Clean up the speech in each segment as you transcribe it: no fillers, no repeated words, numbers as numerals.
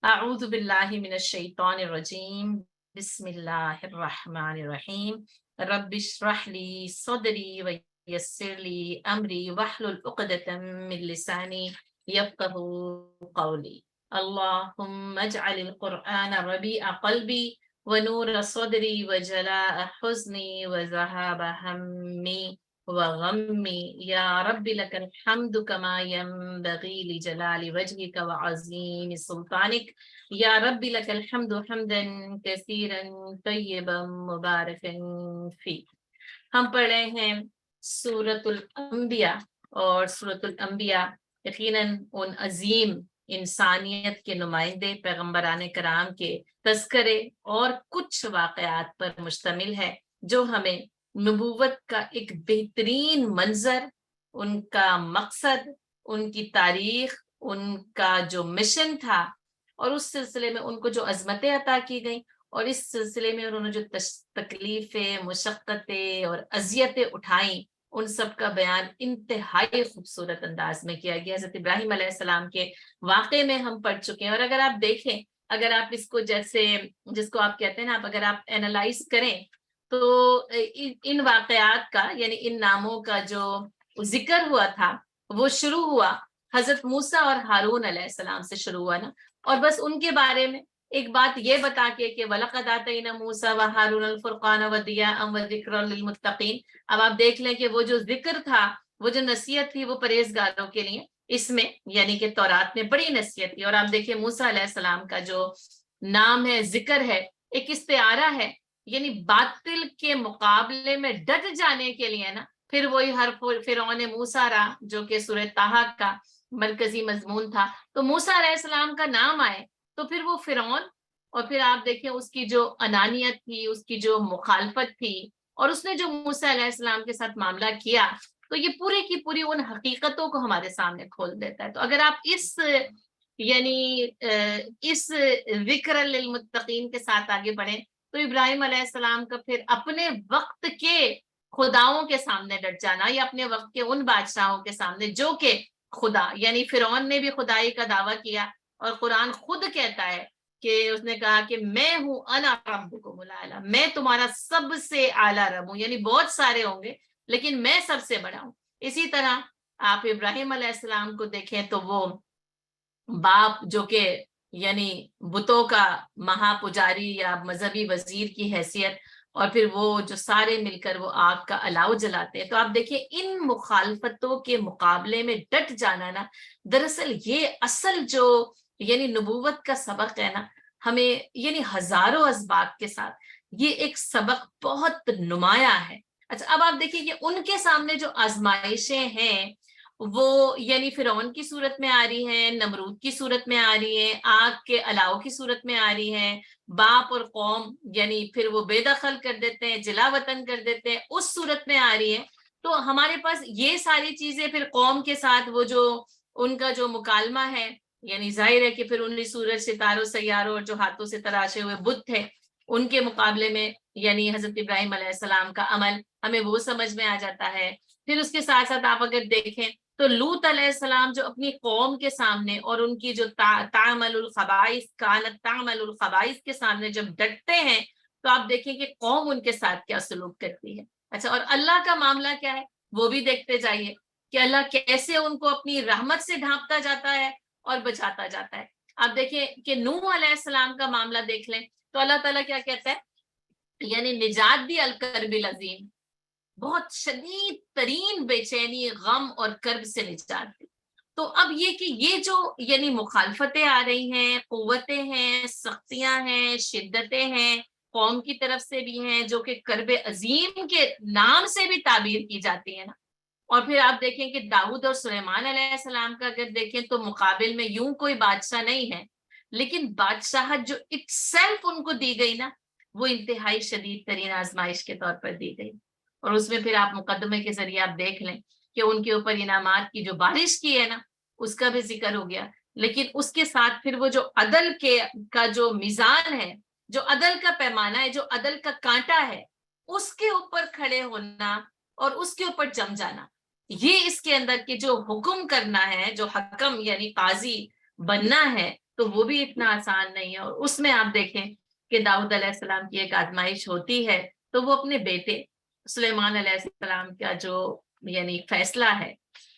اعوذ باللہ من الشیطان الرجیم بسم اللہ الرحمن الرحیم رب اشرح لی صدری ویسر لی امری واحلل عقدۃ من لسانی یفقهوا قولی اللہم اجعل القرآن ربیع قلبی ونور صدری وجلاء حزنی وذہاب ہمی وغمی یا رب لک الحمد کما ینبغی لجلال وجہک وعظیم سلطانک یا رب لک الحمد حمدا کثیرا طیبا مبارکا فی۔ ہم پڑھ رہے ہیں سورۃ الانبیاء، اور سورۃ الانبیاء یقیناً ان عظیم انسانیت کے نمائندے پیغمبران کرام کے تذکرے اور کچھ واقعات پر مشتمل ہے جو ہمیں نبوت کا ایک بہترین منظر، ان کا مقصد، ان کی تاریخ، ان کا جو مشن تھا، اور اس سلسلے میں ان کو جو عظمتیں عطا کی گئیں، اور اس سلسلے میں انہوں نے جو تکلیفیں، مشقتیں اور اذیتیں اٹھائیں، ان سب کا بیان انتہائی خوبصورت انداز میں کیا گیا۔ حضرت ابراہیم علیہ السلام کے واقعے میں ہم پڑھ چکے ہیں، اور اگر آپ دیکھیں، اگر آپ اس کو جیسے جس کو آپ کہتے ہیں نا، اگر آپ اینالائز کریں تو ان واقعات کا، یعنی ان ناموں کا جو ذکر ہوا تھا وہ شروع ہوا حضرت موسیٰ اور ہارون علیہ السلام سے شروع ہوا نا، اور بس ان کے بارے میں ایک بات یہ بتا کے کہ وَلَقَدْ آتَيْنَا مُوسَىٰ وَهَارُونَ الْفُرْقَانَ وَضِيَاءً وَذِكْرًا لِلْمُتَّقِينَ۔ اب آپ دیکھ لیں کہ وہ جو ذکر تھا، وہ جو نصیحت تھی، وہ پرہیزگاروں کے لیے اس میں، یعنی کہ تورات میں بڑی نصیحت تھی۔ اور آپ دیکھیں موسیٰ علیہ السلام کا جو نام ہے، ذکر ہے، ایک استعارہ ہے، یعنی باطل کے مقابلے میں ڈٹ جانے کے لیے نا، پھر وہی ہر فرعون موسیٰ رہا جو کہ سورہ طٰہٰ کا مرکزی مضمون تھا۔ تو موسیٰ علیہ السلام کا نام آئے تو پھر وہ فرعون، اور پھر آپ دیکھیں اس کی جو انانیت تھی، اس کی جو مخالفت تھی، اور اس نے جو موسیٰ علیہ السلام کے ساتھ معاملہ کیا، تو یہ پوری کی پوری ان حقیقتوں کو ہمارے سامنے کھول دیتا ہے۔ تو اگر آپ اس ذکر للمتقین کے ساتھ آگے بڑھیں تو ابراہیم علیہ السلام کا پھر اپنے وقت کے خداؤں کے سامنے ڈٹ جانا، یا اپنے وقت کے ان بادشاہوں کے سامنے جو کہ خدا، یعنی فرعون نے بھی خدائی کا دعویٰ کیا، اور قرآن خود کہتا ہے کہ اس نے کہا کہ میں ہوں انا ربکم الاعلی، میں تمہارا سب سے اعلیٰ رب ہوں، یعنی بہت سارے ہوں گے لیکن میں سب سے بڑا ہوں۔ اسی طرح آپ ابراہیم علیہ السلام کو دیکھیں تو وہ باپ جو کہ یعنی بتوں کا مہا پجاری یا مذہبی وزیر کی حیثیت، اور پھر وہ جو سارے مل کر وہ آگ کا الاؤ جلاتے ہیں۔ تو آپ دیکھیں ان مخالفتوں کے مقابلے میں ڈٹ جانا نا، دراصل یہ اصل جو یعنی نبوت کا سبق ہے نا، ہمیں یعنی ہزاروں اسباق کے ساتھ یہ ایک سبق بہت نمایاں ہے۔ اچھا، اب آپ دیکھیں کہ ان کے سامنے جو آزمائشیں ہیں وہ یعنی فرعون کی صورت میں آ رہی ہیں، نمرود کی صورت میں آ رہی ہیں، آگ کے الاؤ کی صورت میں آ رہی ہیں، باپ اور قوم یعنی پھر وہ بے دخل کر دیتے ہیں، جلا وطن کر دیتے ہیں، اس صورت میں آ رہی ہے۔ تو ہمارے پاس یہ ساری چیزیں پھر قوم کے ساتھ وہ جو ان کا جو مکالمہ ہے، یعنی ظاہر ہے کہ پھر ان سورج، ستاروں، سیاروں اور جو ہاتھوں سے تراشے ہوئے بت تھے ان کے مقابلے میں یعنی حضرت ابراہیم علیہ السلام کا عمل ہمیں وہ سمجھ میں آ جاتا ہے۔ پھر اس کے ساتھ ساتھ آپ اگر دیکھیں تو لوط علیہ السلام جو اپنی قوم کے سامنے اور ان کی جو تعمل الخبائث کانت تعمل الخبائث کے سامنے جب ڈٹتے ہیں تو آپ دیکھیں کہ قوم ان کے ساتھ کیا سلوک کرتی ہے۔ اچھا، اور اللہ کا معاملہ کیا ہے وہ بھی دیکھتے جائیے کہ اللہ کیسے ان کو اپنی رحمت سے ڈھانپتا جاتا ہے اور بچاتا جاتا ہے۔ آپ دیکھیں کہ نوح علیہ السلام کا معاملہ دیکھ لیں تو اللہ تعالیٰ کیا کہتا ہے، یعنی نجات دی الکرب العظیم، بہت شدید ترین بے چینی، غم اور کرب سے نجات دی۔ تو اب یہ کہ یہ جو یعنی مخالفتیں آ رہی ہیں، قوتیں ہیں، سختیاں ہیں، شدتیں ہیں، قوم کی طرف سے بھی ہیں جو کہ کرب عظیم کے نام سے بھی تعبیر کی جاتی ہے نا۔ اور پھر آپ دیکھیں کہ داؤد اور سلیمان علیہ السلام کا اگر دیکھیں تو مقابل میں یوں کوئی بادشاہ نہیں ہے، لیکن بادشاہت جو اٹسیلف ان کو دی گئی نا، وہ انتہائی شدید ترین آزمائش کے طور پر دی گئی۔ اور اس میں پھر آپ مقدمے کے ذریعے آپ دیکھ لیں کہ ان کے اوپر انعامات کی جو بارش کی ہے نا، اس کا بھی ذکر ہو گیا، لیکن اس کے ساتھ پھر وہ جو عدل کا جو میزان ہے، جو عدل کا پیمانہ ہے، جو عدل کا کانٹا ہے، اس کے اوپر کھڑے ہونا اور اس کے اوپر جم جانا، یہ اس کے اندر کے جو حکم کرنا ہے، جو حکم یعنی قاضی بننا ہے، تو وہ بھی اتنا آسان نہیں ہے. اور اس میں آپ دیکھیں کہ داؤد علیہ السلام کی ایک آزمائش ہوتی ہے تو وہ اپنے بیٹے سلیمان علیہ السلام کا جو یعنی فیصلہ ہے,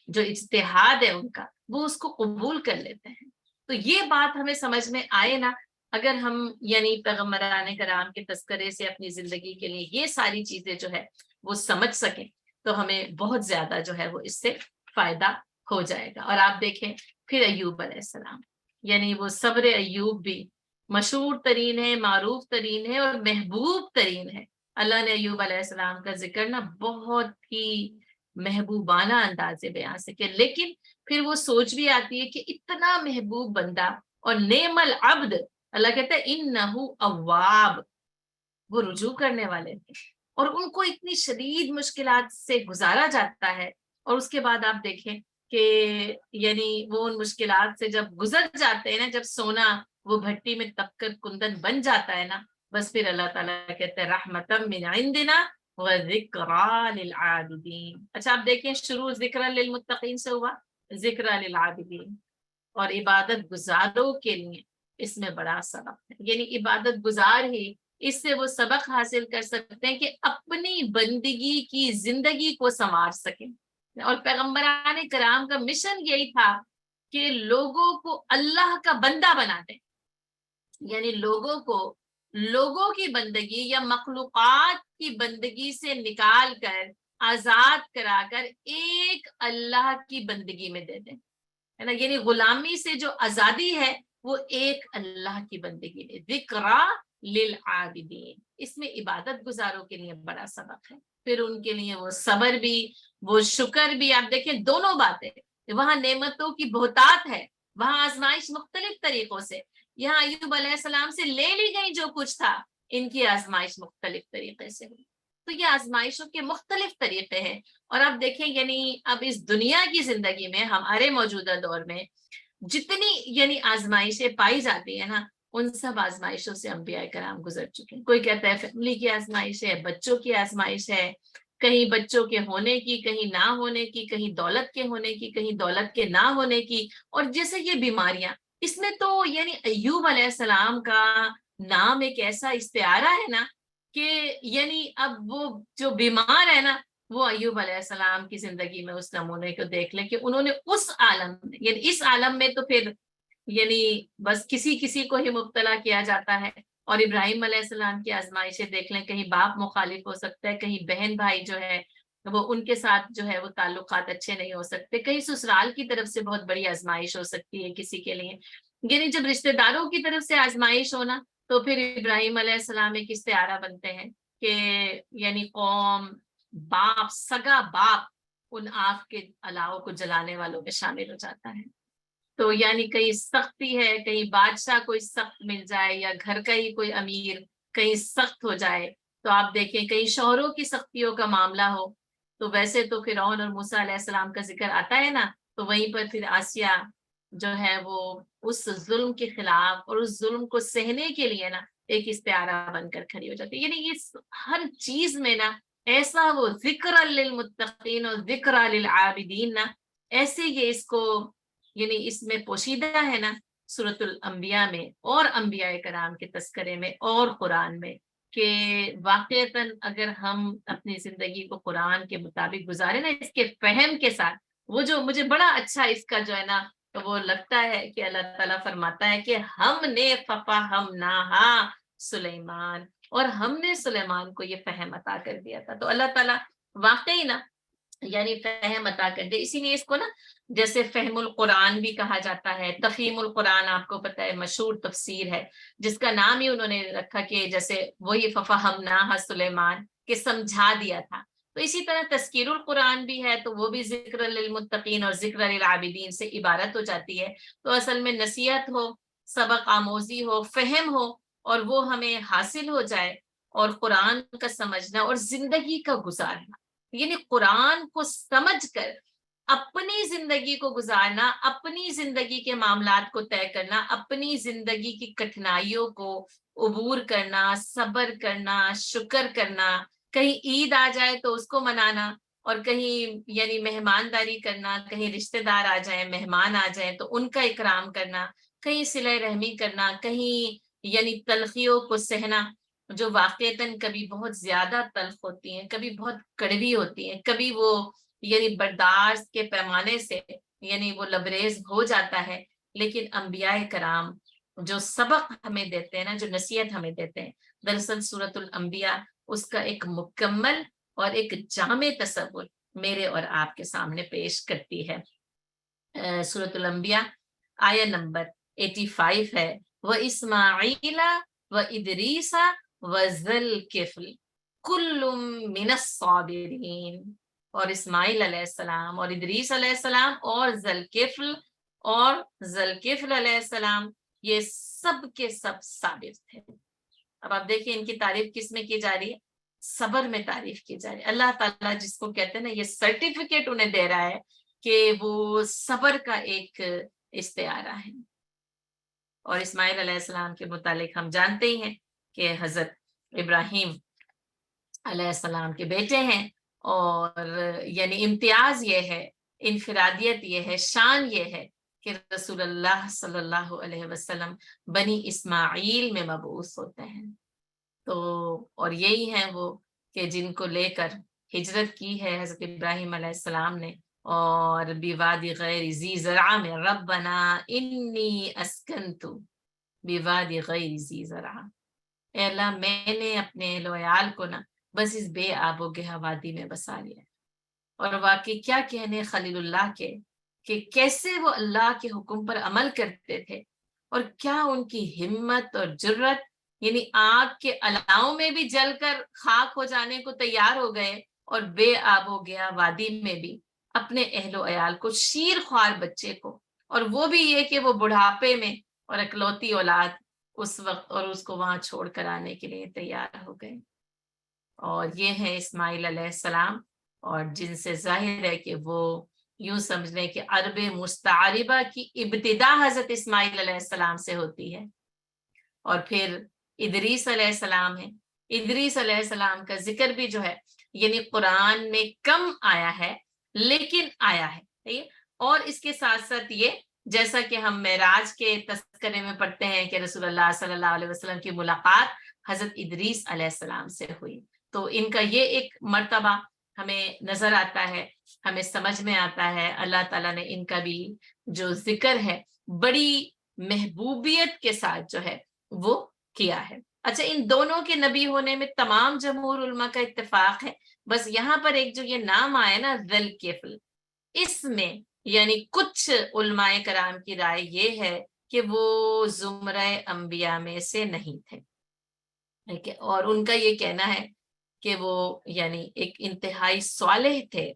جو اجتہاد ہے ان کا, وہ اس کو قبول کر لیتے ہیں. تو یہ بات ہمیں سمجھ میں آئے نا, اگر ہم یعنی پیغمبران کرام کے تذکرے سے اپنی زندگی کے لیے یہ ساری چیزیں جو ہے وہ سمجھ سکیں, تو ہمیں بہت زیادہ جو ہے وہ اس سے فائدہ ہو جائے گا. اور آپ دیکھیں پھر ایوب علیہ السلام, یعنی وہ صبر ایوب بھی مشہور ترین ہے, معروف ترین ہے اور محبوب ترین ہے. اللہ نے ایوب علیہ السلام کا ذکر نا بہت ہی محبوبانہ انداز سے بیان سے کیا, لیکن پھر وہ سوچ بھی آتی ہے کہ اتنا محبوب بندہ اور نعم العبد, اللہ کہتا ہے انہو اواب, وہ رجوع کرنے والے تھے اور ان کو اتنی شدید مشکلات سے گزارا جاتا ہے. اور اس کے بعد آپ دیکھیں کہ یعنی وہ ان مشکلات سے جب گزر جاتے ہیں نا, جب سونا وہ بھٹی میں تپ کر کندن بن جاتا ہے نا, بس پھر اللہ تعالیٰ کہتے ہیں رحمتم من عندنا وذکریٰ للعابدین. اچھا آپ دیکھیں شروع ذکر للمتقین سے ہوا, ذکر للعابدین, اور عبادت گزاروں کے لیے اس میں بڑا سبق ہے. یعنی عبادت گزار ہی اس سے وہ سبق حاصل کر سکتے ہیں کہ اپنی بندگی کی زندگی کو سنوار سکیں. اور پیغمبران کرام کا مشن یہی تھا کہ لوگوں کو اللہ کا بندہ بنا دیں, یعنی لوگوں کی بندگی یا مخلوقات کی بندگی سے نکال کر آزاد کرا کر ایک اللہ کی بندگی میں دے دیں, ہے نا. یعنی غلامی سے جو آزادی ہے وہ ایک اللہ کی بندگی میں, ذکریٰ للعابدین. اس میں عبادت گزاروں کے لیے بڑا سبق ہے. پھر ان کے لیے وہ صبر بھی, وہ شکر بھی. آپ دیکھیں دونوں باتیں, وہاں نعمتوں کی بہتات ہے, وہاں آزمائش مختلف طریقوں سے, یہاں ایوب علیہ السلام سے لے لی گئی جو کچھ تھا, ان کی آزمائش مختلف طریقے سے ہوئی. تو یہ آزمائشوں کے مختلف طریقے ہیں. اور آپ دیکھیں یعنی اب اس دنیا کی زندگی میں ہمارے موجودہ دور میں جتنی یعنی آزمائشیں پائی جاتی ہیں نا, ان سب آزمائشوں سے انبیاء کرام گزر چکے ہیں. کوئی کہتا ہے فیملی کی آزمائش ہے, بچوں کی آزمائش ہے, کہیں بچوں کے ہونے کی, کہیں نہ ہونے کی, کہیں دولت کے ہونے کی, کہیں دولت کے نہ ہونے کی. اور جیسے یہ بیماریاں, اس میں تو یعنی ایوب علیہ السلام کا نام ایک ایسا استعارہ ہے نا کہ یعنی اب وہ جو بیمار ہے نا, وہ ایوب علیہ السلام کی زندگی میں اس نمونے کو دیکھ لیں کہ انہوں نے اس عالم میں, یعنی اس عالم میں تو پھر یعنی بس کسی کو ہی مبتلا کیا جاتا ہے. اور ابراہیم علیہ السلام کی آزمائشیں دیکھ لیں, کہیں باپ مخالف ہو سکتا ہے, کہیں بہن بھائی جو ہے وہ ان کے ساتھ جو ہے وہ تعلقات اچھے نہیں ہو سکتے, کہیں سسرال کی طرف سے بہت بڑی آزمائش ہو سکتی ہے کسی کے لیے. یعنی جب رشتہ داروں کی طرف سے آزمائش ہونا, تو پھر ابراہیم علیہ السلام ایک استعارہ بنتے ہیں کہ یعنی قوم, باپ, سگا باپ ان آگ کے الاؤ کو جلانے والوں میں شامل ہو جاتا ہے. تو یعنی کہیں سختی ہے, کہیں بادشاہ کوئی سخت مل جائے, یا گھر کا ہی کوئی امیر کہیں سخت ہو جائے, تو آپ دیکھیں کہیں شوہروں کی سختیوں کا معاملہ ہو, تو ویسے تو فرعون اور موسیٰ علیہ السلام کا ذکر آتا ہے نا, تو وہیں پر پھر آسیہ جو ہے وہ اس ظلم کے خلاف اور اس ظلم کو سہنے کے لیے نا ایک استعارہ بن کر کھڑی ہو جاتی ہے. یعنی یہ ہر چیز میں نا ایسا وہ ذکر للمتقین اور ذکر للعابدین نا, ایسے یہ اس کو یعنی اس میں پوشیدہ ہے نا سورۃ الانبیاء میں اور انبیاء کرام کے تذکرے میں اور قرآن میں, کہ واقعتاً اگر ہم اپنی زندگی کو قرآن کے مطابق گزارے نا, اس کے فہم کے ساتھ, وہ جو مجھے بڑا اچھا اس کا جو ہے نا وہ لگتا ہے کہ اللہ تعالیٰ فرماتا ہے کہ ہم نے ففہمناہا سلیمان, اور ہم نے سلیمان کو یہ فہم عطا کر دیا تھا. تو اللہ تعالیٰ واقعی نا یعنی فہم عطا کر دے. اسی لیے اس کو نا جیسے فہم القرآن بھی کہا جاتا ہے. تفہیم القرآن آپ کو پتہ ہے مشہور تفسیر ہے, جس کا نام ہی انہوں نے رکھا کہ جیسے وہی ففہمناہا سلیمان, کہ سمجھا دیا تھا. تو اسی طرح تذکیر القرآن بھی ہے, تو وہ بھی ذکر للمتقین اور ذکر للعابدین سے عبارت ہو جاتی ہے. تو اصل میں نصیحت ہو, سبق آموزی ہو, فہم ہو, اور وہ ہمیں حاصل ہو جائے, اور قرآن کا سمجھنا اور زندگی کا گزارنا, یعنی قرآن کو سمجھ کر اپنی زندگی کو گزارنا, اپنی زندگی کے معاملات کو طے کرنا, اپنی زندگی کی کٹھنائیوں کو عبور کرنا, صبر کرنا, شکر کرنا. کہیں عید آ جائے تو اس کو منانا, اور کہیں یعنی مہمانداری کرنا, کہیں رشتہ دار آ جائیں, مہمان آ جائیں تو ان کا اکرام کرنا, کہیں صلہ رحمی کرنا، کہیں یعنی تلخیوں کو سہنا، جو واقعتاً کبھی بہت زیادہ تلخ ہوتی ہیں، کبھی بہت کڑوی ہوتی ہیں، کبھی وہ یعنی برداشت کے پیمانے سے یعنی وہ لبریز ہو جاتا ہے، لیکن انبیاء کرام جو سبق ہمیں دیتے ہیں نا، جو نصیحت ہمیں دیتے ہیں، دراصل سورۃ الانبیاء اس کا ایک مکمل اور ایک جامع تصور میرے اور آپ کے سامنے پیش کرتی ہے۔ سورۃ الانبیاء آیہ نمبر 85 ہے، وَإِسْمَاعِيلَ وَإِدْرِيسَ وَذَا الْكِفْلِ كُلٌّ مِّنَ الصَّابِرِينَ، اور اسماعیل علیہ السلام اور ادریس علیہ السلام اور ذوالکفل علیہ السلام، یہ سب کے سب صابر تھے۔ اب آپ دیکھیں ان کی تعریف کس میں کی جا رہی ہے؟ صبر میں تعریف کی جا رہی ہے۔ اللہ تعالیٰ جس کو کہتے ہیں نا، یہ سرٹیفکیٹ انہیں دے رہا ہے کہ وہ صبر کا ایک استعارہ ہے۔ اور اسماعیل علیہ السلام کے متعلق ہم جانتے ہی ہیں کہ حضرت ابراہیم علیہ السلام کے بیٹے ہیں، اور یعنی امتیاز یہ ہے، انفرادیت یہ ہے، شان یہ ہے کہ رسول اللہ صلی اللہ علیہ وسلم بنی اسماعیل میں مبعوث ہوتے ہیں۔ تو اور یہی ہیں وہ کہ جن کو لے کر ہجرت کی ہے حضرت ابراہیم علیہ السلام نے، اور بوادی غیر ذی زرع میں ربنا انی اسکنت بوادی غیر ذی زرع، اے اللہ میں نے اپنے اہل و عیال کو نا بس اس بے آب و گہا وادی میں بسا لیا۔ اور واقعی کیا کہنے خلیل اللہ کے، کہ کیسے وہ اللہ کے حکم پر عمل کرتے تھے، اور کیا ان کی ہمت اور جرت، یعنی آگ کے علاؤں میں بھی جل کر خاک ہو جانے کو تیار ہو گئے، اور بے آب و گیا وادی میں بھی اپنے اہل و عیال کو، شیر خوار بچے کو، اور وہ بھی یہ کہ وہ بڑھاپے میں اور اکلوتی اولاد اس وقت، اور اس کو وہاں چھوڑ کر آنے کے لیے تیار ہو گئے۔ اور یہ ہیں اسماعیل علیہ السلام، اور جن سے ظاہر ہے کہ وہ یوں سمجھ لیں کہ عرب مستعربہ کی ابتدا حضرت اسماعیل علیہ السلام سے ہوتی ہے۔ اور پھر ادریس علیہ السلام ہے۔ ادریس علیہ السلام کا ذکر بھی جو ہے یعنی قرآن میں کم آیا ہے، لیکن آیا ہے۔ اور اس کے ساتھ ساتھ یہ، جیسا کہ ہم معراج کے تذکرے میں پڑھتے ہیں کہ رسول اللہ صلی اللہ علیہ وسلم کی ملاقات حضرت ادریس علیہ السلام سے ہوئی، تو ان کا یہ ایک مرتبہ ہمیں نظر آتا ہے، ہمیں سمجھ میں آتا ہے۔ اللہ تعالیٰ نے ان کا بھی جو ذکر ہے بڑی محبوبیت کے ساتھ جو ہے وہ کیا ہے۔ اچھا، ان دونوں کے نبی ہونے میں تمام جمہور علماء کا اتفاق ہے، بس یہاں پر ایک جو یہ نام آیا نا ذوالکفل، اس میں یعنی کچھ علماء کرام کی رائے یہ ہے کہ وہ زمرہ انبیاء میں سے نہیں تھے، اور ان کا یہ کہنا ہے کہ وہ یعنی ایک انتہائی صالح تھے،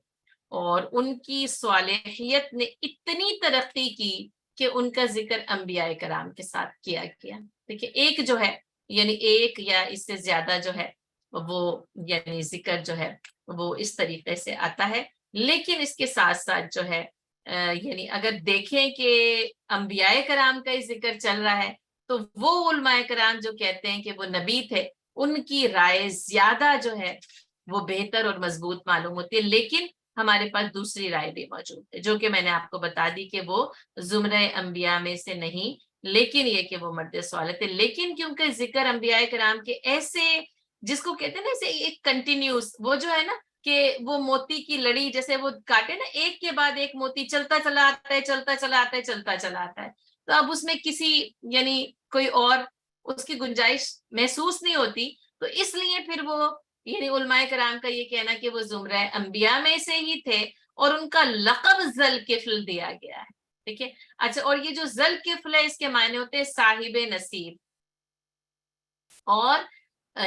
اور ان کی صالحیت نے اتنی ترقی کی کہ ان کا ذکر انبیاء کرام کے ساتھ کیا گیا۔ دیکھیں، ایک جو ہے یعنی ایک یا اس سے زیادہ جو ہے وہ یعنی ذکر جو ہے وہ اس طریقے سے آتا ہے، لیکن اس کے ساتھ ساتھ جو ہے یعنی اگر دیکھیں کہ انبیاء کرام کا ہی ذکر چل رہا ہے، تو وہ علماء کرام جو کہتے ہیں کہ وہ نبی تھے، ان کی رائے زیادہ جو ہے وہ بہتر اور مضبوط معلوم ہوتی ہے، لیکن ہمارے پاس دوسری رائے بھی موجود ہے جو کہ میں نے آپ کو بتا دی کہ وہ زمرہ انبیاء میں سے نہیں، لیکن یہ کہ وہ مرد صالح تھے، لیکن کیونکہ ذکر انبیاء کرام کے ایسے جس کو کہتے ہیں نا ایسے ایک کنٹینیوس، وہ جو ہے نا کہ وہ موتی کی لڑی جیسے وہ کاٹے نا، ایک کے بعد ایک موتی چلتا چلا آتا ہے، چلتا چلا آتا ہے، چلتا چلا آتا ہے، تو اب اس میں کسی یعنی کوئی اور اس کی گنجائش محسوس نہیں ہوتی، تو اس لیے پھر وہ یعنی علماء کرام کا یہ کہنا کہ وہ زمرہ انبیاء میں سے ہی تھے، اور ان کا لقب ذوالکفل دیا گیا ہے۔ ٹھیک ہے، اچھا، اور یہ جو ذوالکفل ہے اس کے معنی ہوتے ہیں صاحب نصیب، اور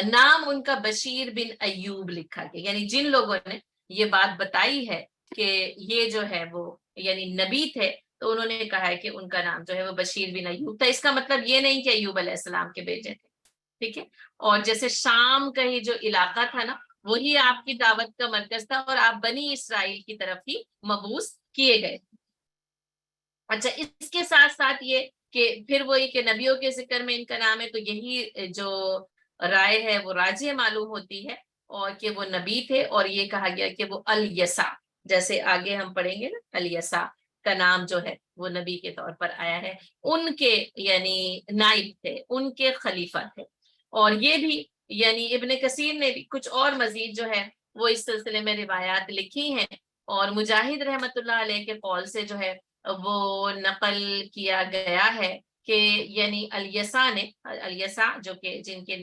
نام ان کا بشیر بن ایوب لکھا گیا، یعنی جن لوگوں نے یہ بات بتائی ہے کہ یہ جو ہے وہ یعنی نبی تھے، تو انہوں نے کہا ہے کہ ان کا نام جو ہے وہ بشیر بن ایوب تھا۔ اس کا مطلب یہ نہیں کہ ایوب علیہ السلام کے بیٹے تھے، ٹھیک ہے۔ اور جیسے شام کا ہی جو علاقہ تھا نا، وہی آپ کی دعوت کا مرکز تھا، اور آپ بنی اسرائیل کی طرف ہی مبعوث کیے گئے۔ اچھا، اس کے ساتھ ساتھ یہ کہ پھر وہی کہ نبیوں کے ذکر میں ان کا نام ہے، تو یہی جو رائے ہے وہ راجح معلوم ہوتی ہے، اور کہ وہ نبی تھے، اور یہ کہا گیا کہ وہ الیسع، جیسے آگے ہم پڑھیں گے نا، الیسع کا نام جو ہے وہ نبی کے طور پر آیا ہے، ان کے یعنی نائب تھے، ان کے خلیفہ تھے۔ اور یہ بھی یعنی ابن کثیر نے بھی کچھ اور مزید جو ہے وہ اس سلسلے میں روایات لکھی ہیں، اور مجاہد رحمت اللہ علیہ کے قول سے جو ہے وہ نقل کیا گیا ہے کہ یعنی الیسا نے، الیسا جو کہ جن کے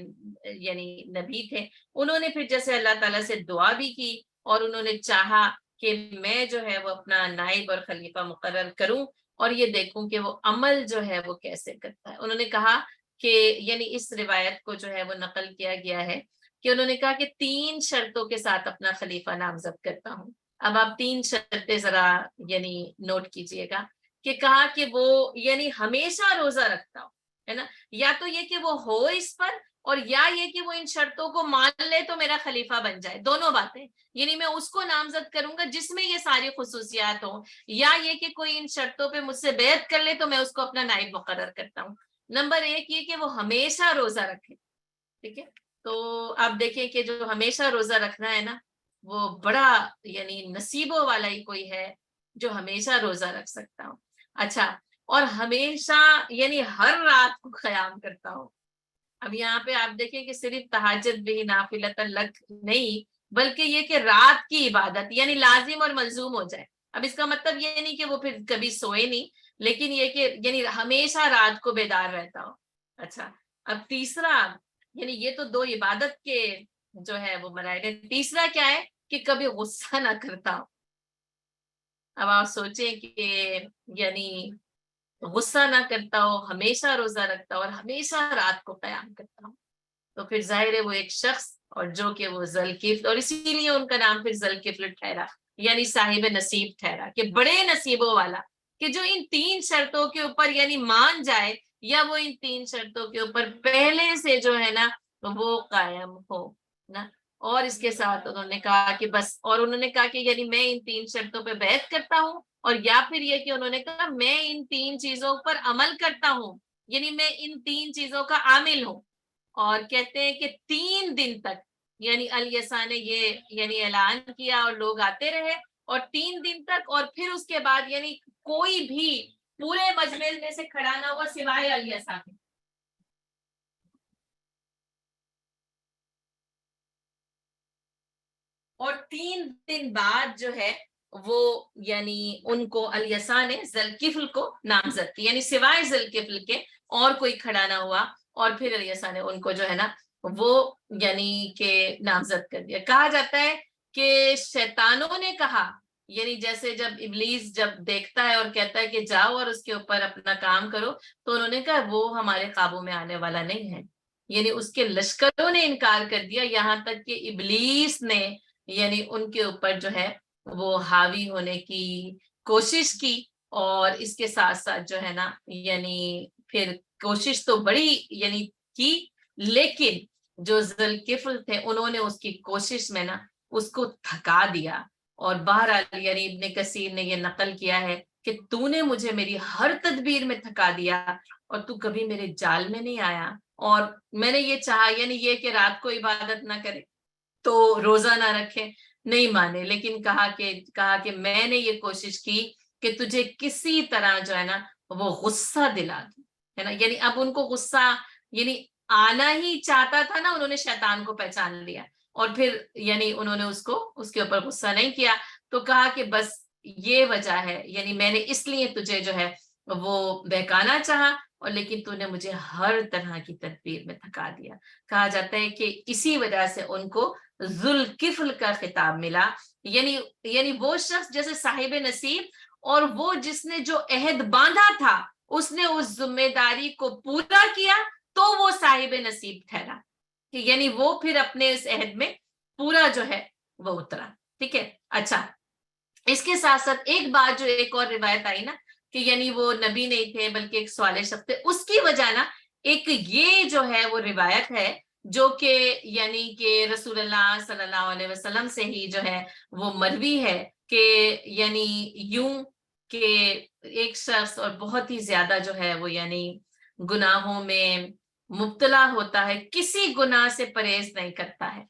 یعنی نبی تھے، انہوں نے پھر جیسے اللہ تعالیٰ سے دعا بھی کی اور انہوں نے چاہا کہ میں جو ہے وہ اپنا نائب اور خلیفہ مقرر کروں اور یہ دیکھوں کہ وہ عمل جو ہے وہ کیسے کرتا ہے۔ انہوں نے کہا کہ یعنی اس روایت کو جو ہے وہ نقل کیا گیا ہے کہ انہوں نے کہا کہ 3 شرطوں کے ساتھ اپنا خلیفہ نامزد کرتا ہوں۔ اب آپ 3 شرطیں ذرا یعنی نوٹ کیجئے گا کہ کہا کہ وہ یعنی ہمیشہ روزہ رکھتا ہو، ہے نا، یا تو یہ کہ وہ ہو اس پر، اور یا یہ کہ وہ ان شرطوں کو مان لے تو میرا خلیفہ بن جائے، دونوں باتیں، یعنی میں اس کو نامزد کروں گا جس میں یہ ساری خصوصیات ہوں، یا یہ کہ کوئی ان شرطوں پہ مجھ سے بیعت کر لے تو میں اس کو اپنا نائب مقرر کرتا ہوں۔ نمبر 1 یہ کہ وہ ہمیشہ روزہ رکھے، ٹھیک ہے، تو آپ دیکھیں کہ جو ہمیشہ روزہ رکھنا ہے نا وہ بڑا یعنی نصیبوں والا ہی کوئی ہے جو ہمیشہ روزہ رکھ سکتا ہوں۔ اچھا، اور ہمیشہ یعنی ہر رات کو قیام کرتا ہوں۔ اب یہاں پہ آپ دیکھیں کہ صرف تہجد بھی نافلۃ لک نہیں، بلکہ یہ کہ رات کی عبادت یعنی لازم اور ملزوم ہو جائے۔ اب اس کا مطلب یہ نہیں کہ وہ پھر کبھی سوئے نہیں، لیکن یہ کہ یعنی ہمیشہ رات کو بیدار رہتا ہو۔ اچھا، اب تیسرا یعنی یہ تو 2 عبادت کے جو ہے وہ مرائل ہے، تیسرا کیا ہے کہ کبھی غصہ نہ کرتا ہو۔ اب آپ سوچیں کہ یعنی غصہ نہ کرتا ہو، ہمیشہ روزہ رکھتا ہو اور ہمیشہ رات کو قیام کرتا ہو، تو پھر ظاہر ہے وہ ایک شخص اور جو کہ وہ ذوالکفل، اور اسی لیے ان کا نام پھر ذوالکفل ٹھہرا، یعنی صاحب نصیب ٹھہرا، کہ بڑے نصیبوں والا، کہ جو ان 3 شرطوں کے اوپر یعنی مان جائے یا وہ ان 3 شرطوں کے اوپر پہلے سے جو ہے نا وہ قائم ہو نا۔ اور اس کے ساتھ انہوں نے کہا کہ بس، اور انہوں نے کہا کہ یعنی میں ان 3 شرطوں پہ بیعت کرتا ہوں، اور یا پھر یہ کہ انہوں نے کہا میں ان 3 چیزوں پر عمل کرتا ہوں، یعنی میں ان 3 چیزوں کا عامل ہوں۔ اور کہتے ہیں کہ 3 دن تک یعنی الیسا نے یہ یعنی اعلان کیا اور لوگ آتے رہے، اور 3 دن تک، اور پھر اس کے بعد یعنی کوئی بھی پورے مجمع میں سے کھڑا نہ ہوا سوائے الیسا کے۔ اور 3 دن بعد جو ہے وہ یعنی ان کو الیسا نے ذوالکفل کو نامزد کی، یعنی سوائے ذوالکفل کے اور کوئی کھڑا نہ ہوا، اور پھر الیسا نے ان کو جو ہے نا وہ یعنی کہ نامزد کر دیا۔ کہا جاتا ہے کہ شیطانوں نے کہا، یعنی جیسے جب ابلیس جب دیکھتا ہے اور کہتا ہے کہ جاؤ اور اس کے اوپر اپنا کام کرو، تو انہوں نے کہا وہ ہمارے قابو میں آنے والا نہیں ہے، یعنی اس کے لشکروں نے انکار کر دیا، یہاں تک کہ ابلیس نے یعنی ان کے اوپر جو ہے وہ حاوی ہونے کی کوشش کی، اور اس کے ساتھ ساتھ جو ہے نا یعنی پھر کوشش تو بڑی یعنی کی، لیکن جو ذوالکفل تھے انہوں نے اس کی کوشش میں نا اس کو تھکا دیا۔ اور بہرحال یعنی ابن کثیر نے یہ نقل کیا ہے کہ تو نے مجھے میری ہر تدبیر میں تھکا دیا اور تو کبھی میرے جال میں نہیں آیا، اور میں نے یہ چاہا یعنی یہ کہ رات کو عبادت نہ کرے تو روزہ نہ رکھے، نہیں مانے، لیکن کہا کہ میں نے یہ کوشش کی کہ تجھے کسی طرح جو ہے نا وہ غصہ دلا دوں، ہے نا، یعنی اب ان کو غصہ یعنی آنا ہی چاہتا تھا نا، انہوں نے شیطان کو پہچان لیا، اور پھر یعنی انہوں نے اس کے اوپر غصہ نہیں کیا، تو کہا کہ بس یہ وجہ ہے، یعنی میں نے اس لیے تجھے جو ہے وہ بہکانا چاہا، اور لیکن تو نے مجھے ہر طرح کی تدبیر میں تھکا دیا۔ کہا جاتا ہے کہ اسی وجہ سے ان کو ذوالکفل کا خطاب ملا، یعنی وہ شخص جیسے صاحب نصیب، اور وہ جس نے جو عہد باندھا تھا اس نے اس ذمہ داری کو پورا کیا تو وہ صاحب نصیب ٹھہرا، کہ یعنی وہ پھر اپنے اس عہد میں پورا جو ہے وہ اترا، ٹھیک ہے۔ اچھا، اس کے ساتھ ساتھ ایک بات جو ایک اور روایت آئی نا کہ یعنی وہ نبی نہیں تھے بلکہ ایک صالح شخص تھے، اس کی وجہ نا ایک یہ جو ہے وہ روایت ہے جو کہ یعنی کہ رسول اللہ صلی اللہ علیہ وسلم سے ہی جو ہے وہ مروی ہے کہ یعنی یوں کہ ایک شخص اور بہت ہی زیادہ جو ہے وہ یعنی گناہوں میں مبتلا ہوتا ہے، کسی گناہ سے پرہیز نہیں کرتا ہے،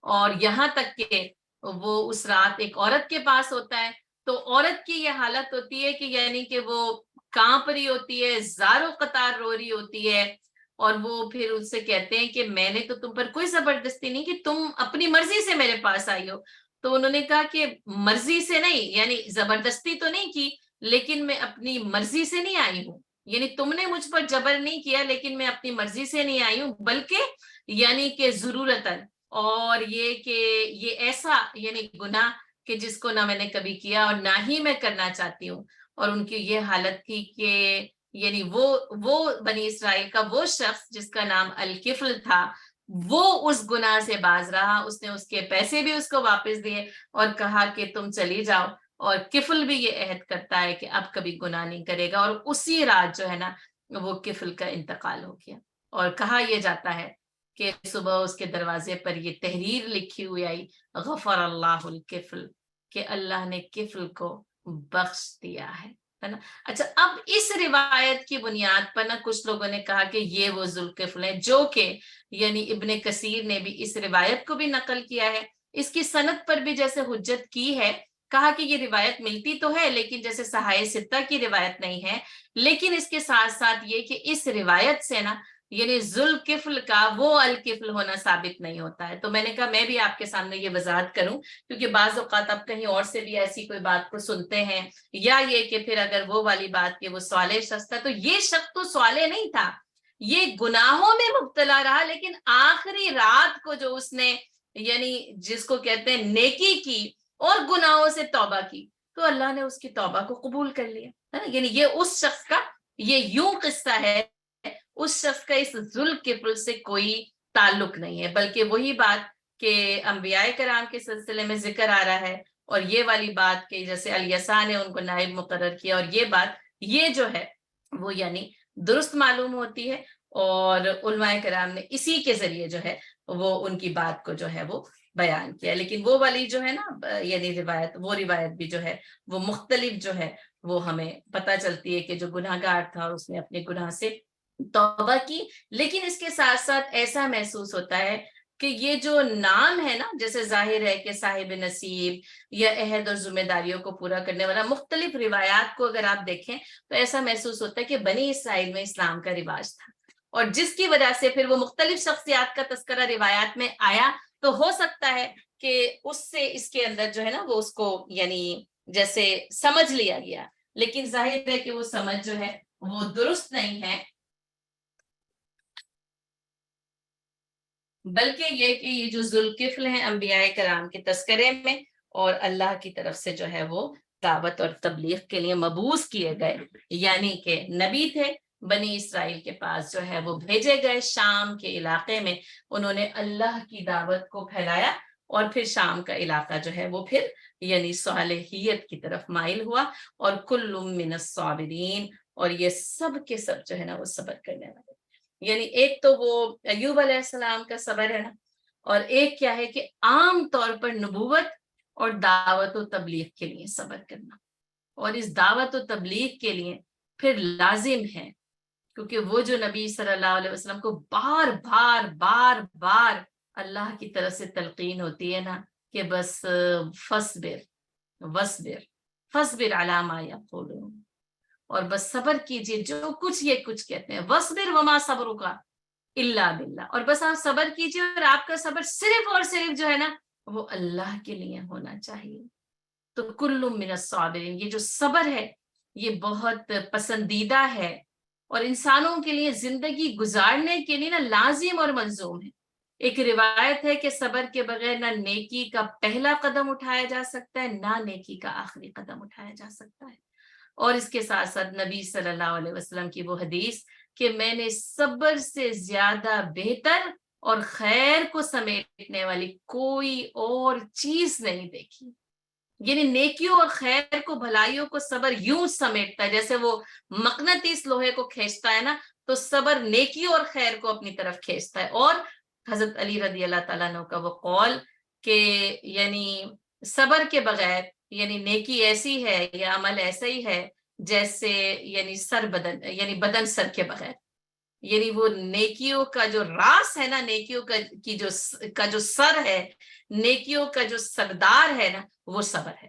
اور یہاں تک کہ وہ اس رات ایک عورت کے پاس ہوتا ہے تو عورت کی یہ حالت ہوتی ہے کہ یعنی کہ وہ کانپ رہی ہوتی ہے, زاروں قطار رو رہی ہوتی ہے, اور وہ پھر ان سے کہتے ہیں کہ میں نے تو تم پر کوئی زبردستی نہیں کی, تم اپنی مرضی سے میرے پاس آئی ہو. تو انہوں نے کہا کہ مرضی سے نہیں, یعنی زبردستی تو نہیں کی, لیکن میں اپنی مرضی سے نہیں آئی ہوں, یعنی تم نے مجھ پر جبر نہیں کیا, لیکن میں اپنی مرضی سے نہیں آئی ہوں, بلکہ یعنی کہ ضرورتاً, اور یہ کہ یہ ایسا یعنی گناہ کہ جس کو نہ میں نے کبھی کیا اور نہ ہی میں کرنا چاہتی ہوں. اور ان کی یہ حالت تھی کہ یعنی وہ بنی اسرائیل کا وہ شخص جس کا نام الکفل تھا, وہ اس گناہ سے باز رہا, اس نے اس کے پیسے بھی اس کو واپس دیے اور کہا کہ تم چلی جاؤ. اور کفل بھی یہ عہد کرتا ہے کہ اب کبھی گناہ نہیں کرے گا, اور اسی رات جو ہے نا وہ کفل کا انتقال ہو گیا. اور کہا یہ جاتا ہے کہ صبح اس کے دروازے پر یہ تحریر لکھی ہوئی آئی, غفر اللہ الکفل, کہ اللہ نے کفل کو بخش دیا ہے نا. اچھا, اب اس روایت کی بنیاد پر نا کچھ لوگوں نے کہا کہ یہ وہ ذوالکفل ہیں, جو کہ یعنی ابن کثیر نے بھی اس روایت کو بھی نقل کیا ہے, اس کی سند پر بھی جیسے حجت کی ہے, کہا کہ یہ روایت ملتی تو ہے لیکن جیسے صحائح ستہ کی روایت نہیں ہے, لیکن اس کے ساتھ ساتھ یہ کہ اس روایت سے نا یعنی ذوالکفل کا وہ الکفل ہونا ثابت نہیں ہوتا ہے. تو میں نے کہا میں بھی آپ کے سامنے یہ وضاحت کروں, کیونکہ بعض اوقات آپ کہیں اور سے بھی ایسی کوئی بات کو سنتے ہیں, یا یہ کہ پھر اگر وہ والی بات کہ وہ صالح شخص تھا, تو یہ شخص تو صالح نہیں تھا, یہ گناہوں میں مبتلا رہا, لیکن آخری رات کو جو اس نے یعنی جس کو کہتے ہیں نیکی کی اور گناہوں سے توبہ کی, تو اللہ نے اس کی توبہ کو قبول کر لیا ہے نا. یعنی یہ اس شخص کا یہ یوں قصہ ہے, اس شخص کا اس ذوالکفل سے کوئی تعلق نہیں ہے, بلکہ وہی بات کہ انبیاء کرام کے سلسلے میں ذکر آ رہا ہے, اور یہ والی بات کہ جیسے الیسا نے ان کو نائب مقرر کیا, اور یہ بات یہ جو ہے وہ یعنی درست معلوم ہوتی ہے, اور علماء کرام نے اسی کے ذریعے جو ہے وہ ان کی بات کو جو ہے وہ بیان کیا. لیکن وہ والی جو ہے نا یعنی روایت, وہ روایت بھی جو ہے وہ مختلف جو ہے وہ ہمیں پتہ چلتی ہے کہ جو گناہ گار تھا اور اس نے اپنے گناہ سے توبہ کی. لیکن اس کے ساتھ ساتھ ایسا محسوس ہوتا ہے کہ یہ جو نام ہے نا, جیسے ظاہر ہے کہ صاحب نصیب یا عہد اور ذمہ داریوں کو پورا کرنے والا, مختلف روایات کو اگر آپ دیکھیں تو ایسا محسوس ہوتا ہے کہ بنی اسرائیل میں اسلام کا رواج تھا, اور جس کی وجہ سے پھر وہ مختلف شخصیات کا تذکرہ روایات میں آیا, تو ہو سکتا ہے کہ اس سے اس کے اندر جو ہے نا وہ اس کو یعنی جیسے سمجھ لیا گیا, لیکن ظاہر ہے کہ وہ سمجھ جو ہے وہ درست نہیں ہے, بلکہ یہ کہ یہ جو ذوالکفل ہیں انبیاء کرام کے تذکرے میں اور اللہ کی طرف سے جو ہے وہ دعوت اور تبلیغ کے لیے مبعوث کیے گئے, یعنی کہ نبی تھے, بنی اسرائیل کے پاس جو ہے وہ بھیجے گئے, شام کے علاقے میں انہوں نے اللہ کی دعوت کو پھیلایا, اور پھر شام کا علاقہ جو ہے وہ پھر یعنی صالحیت کی طرف مائل ہوا, اور کل من الصابرین, اور یہ سب کے سب جو ہے نا وہ صبر کرنے والے. یعنی ایک تو وہ ایوب علیہ السلام کا صبر ہے نا, اور ایک کیا ہے کہ عام طور پر نبوت اور دعوت و تبلیغ کے لیے صبر کرنا, اور اس دعوت و تبلیغ کے لیے پھر لازم ہے, کیونکہ وہ جو نبی صلی اللہ علیہ وسلم کو بار بار بار بار اللہ کی طرف سے تلقین ہوتی ہے نا کہ بس فصبر وصبر فصبر علی ما یقولون, اور بس صبر کیجیے جو کچھ یہ کچھ کہتے ہیں, وصبر وما صبرک الا باللہ, اور بس آپ صبر کیجیے, اور آپ کا صبر صرف اور صرف جو ہے نا وہ اللہ کے لیے ہونا چاہیے. تو کل من الصابرین, یہ جو صبر ہے یہ بہت پسندیدہ ہے, اور انسانوں کے لیے زندگی گزارنے کے لیے نا لازم اور ملزوم ہے. ایک روایت ہے کہ صبر کے بغیر نہ نیکی کا پہلا قدم اٹھایا جا سکتا ہے, نہ نیکی کا آخری قدم اٹھایا جا سکتا ہے. اور اس کے ساتھ ساتھ نبی صلی اللہ علیہ وسلم کی وہ حدیث کہ میں نے صبر سے زیادہ بہتر اور خیر کو سمیٹنے والی کوئی اور چیز نہیں دیکھی. یعنی نیکیوں اور خیر کو, بھلائیوں کو صبر یوں سمیٹتا ہے جیسے وہ مقناطیس لوہے کو کھینچتا ہے نا, تو صبر نیکیوں اور خیر کو اپنی طرف کھینچتا ہے. اور حضرت علی رضی اللہ تعالیٰ عنہ کا وہ قول کہ یعنی صبر کے بغیر یعنی نیکی ایسی ہے یا عمل ایسا ہی ہے جیسے یعنی سر بدن, یعنی بدن سر کے بغیر. یعنی وہ نیکیوں کا جو راس ہے نا, نیکیوں کا جو سر ہے, نیکیوں کا جو سردار ہے نا, وہ صبر ہے.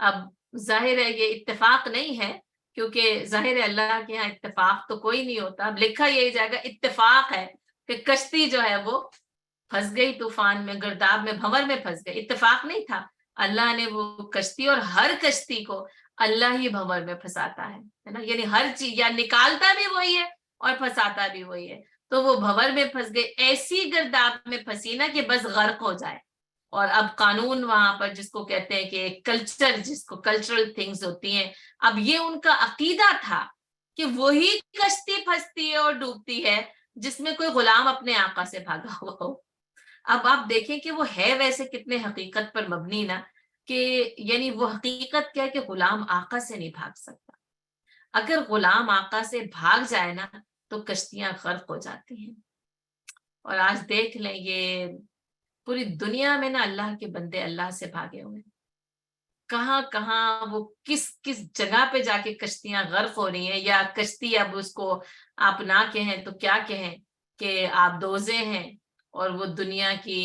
اب ظاہر ہے یہ اتفاق نہیں ہے، کیونکہ ظاہر ہے اللہ کے یہاں اتفاق تو کوئی نہیں ہوتا. اب لکھا یہی جائے گا اتفاق ہے کہ کشتی جو ہے وہ پھنس گئی طوفان میں، گرداب میں، بھنور میں پھنس گئی. اتفاق نہیں تھا، اللہ نے وہ کشتی، اور ہر کشتی کو اللہ ہی بھنور میں پھنساتا ہے نا. یعنی ہر چیز یا نکالتا بھی وہی ہے اور پھنساتا بھی وہی ہے. تو وہ بھنور میں پھنس گئی، ایسی گرداب میں پھنسی نا کہ بس غرق ہو جائے. اور اب قانون وہاں پر جس کو کہتے ہیں کہ کلچر، جس کو کلچرل تھنگز ہوتی ہیں، اب یہ ان کا عقیدہ تھا کہ وہی کشتی پھنستی ہے اور ڈوبتی ہے جس میں کوئی غلام اپنے آقا سے بھاگا ہوا ہو. اب آپ دیکھیں کہ وہ ہے ویسے کتنے حقیقت پر مبنی نا، کہ یعنی وہ حقیقت کیا ہے کہ غلام آقا سے نہیں بھاگ سکتا. اگر غلام آقا سے بھاگ جائے نا تو کشتیاں غرق ہو جاتی ہیں. اور آج دیکھ لیں یہ پوری دنیا میں نا اللہ کے بندے اللہ سے بھاگے ہوئے، کہاں کہاں وہ کس کس جگہ پہ جا کے کشتیاں غرق ہو رہی ہیں. یا کشتی اب اس کو آپ نہ کہیں تو کیا کہیں کہ آپ دوزے ہیں، اور وہ دنیا کی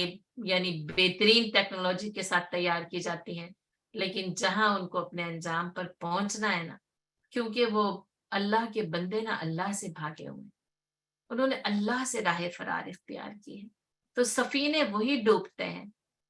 یعنی بہترین ٹیکنالوجی کے ساتھ تیار کی جاتی ہیں، لیکن جہاں ان کو اپنے انجام پر پہنچنا ہے نا، کیونکہ وہ اللہ کے بندے نا اللہ سے بھاگے ہوئے، انہوں نے اللہ سے راہ فرار اختیار کی ہے. تو سفینے وہی ڈوبتے ہیں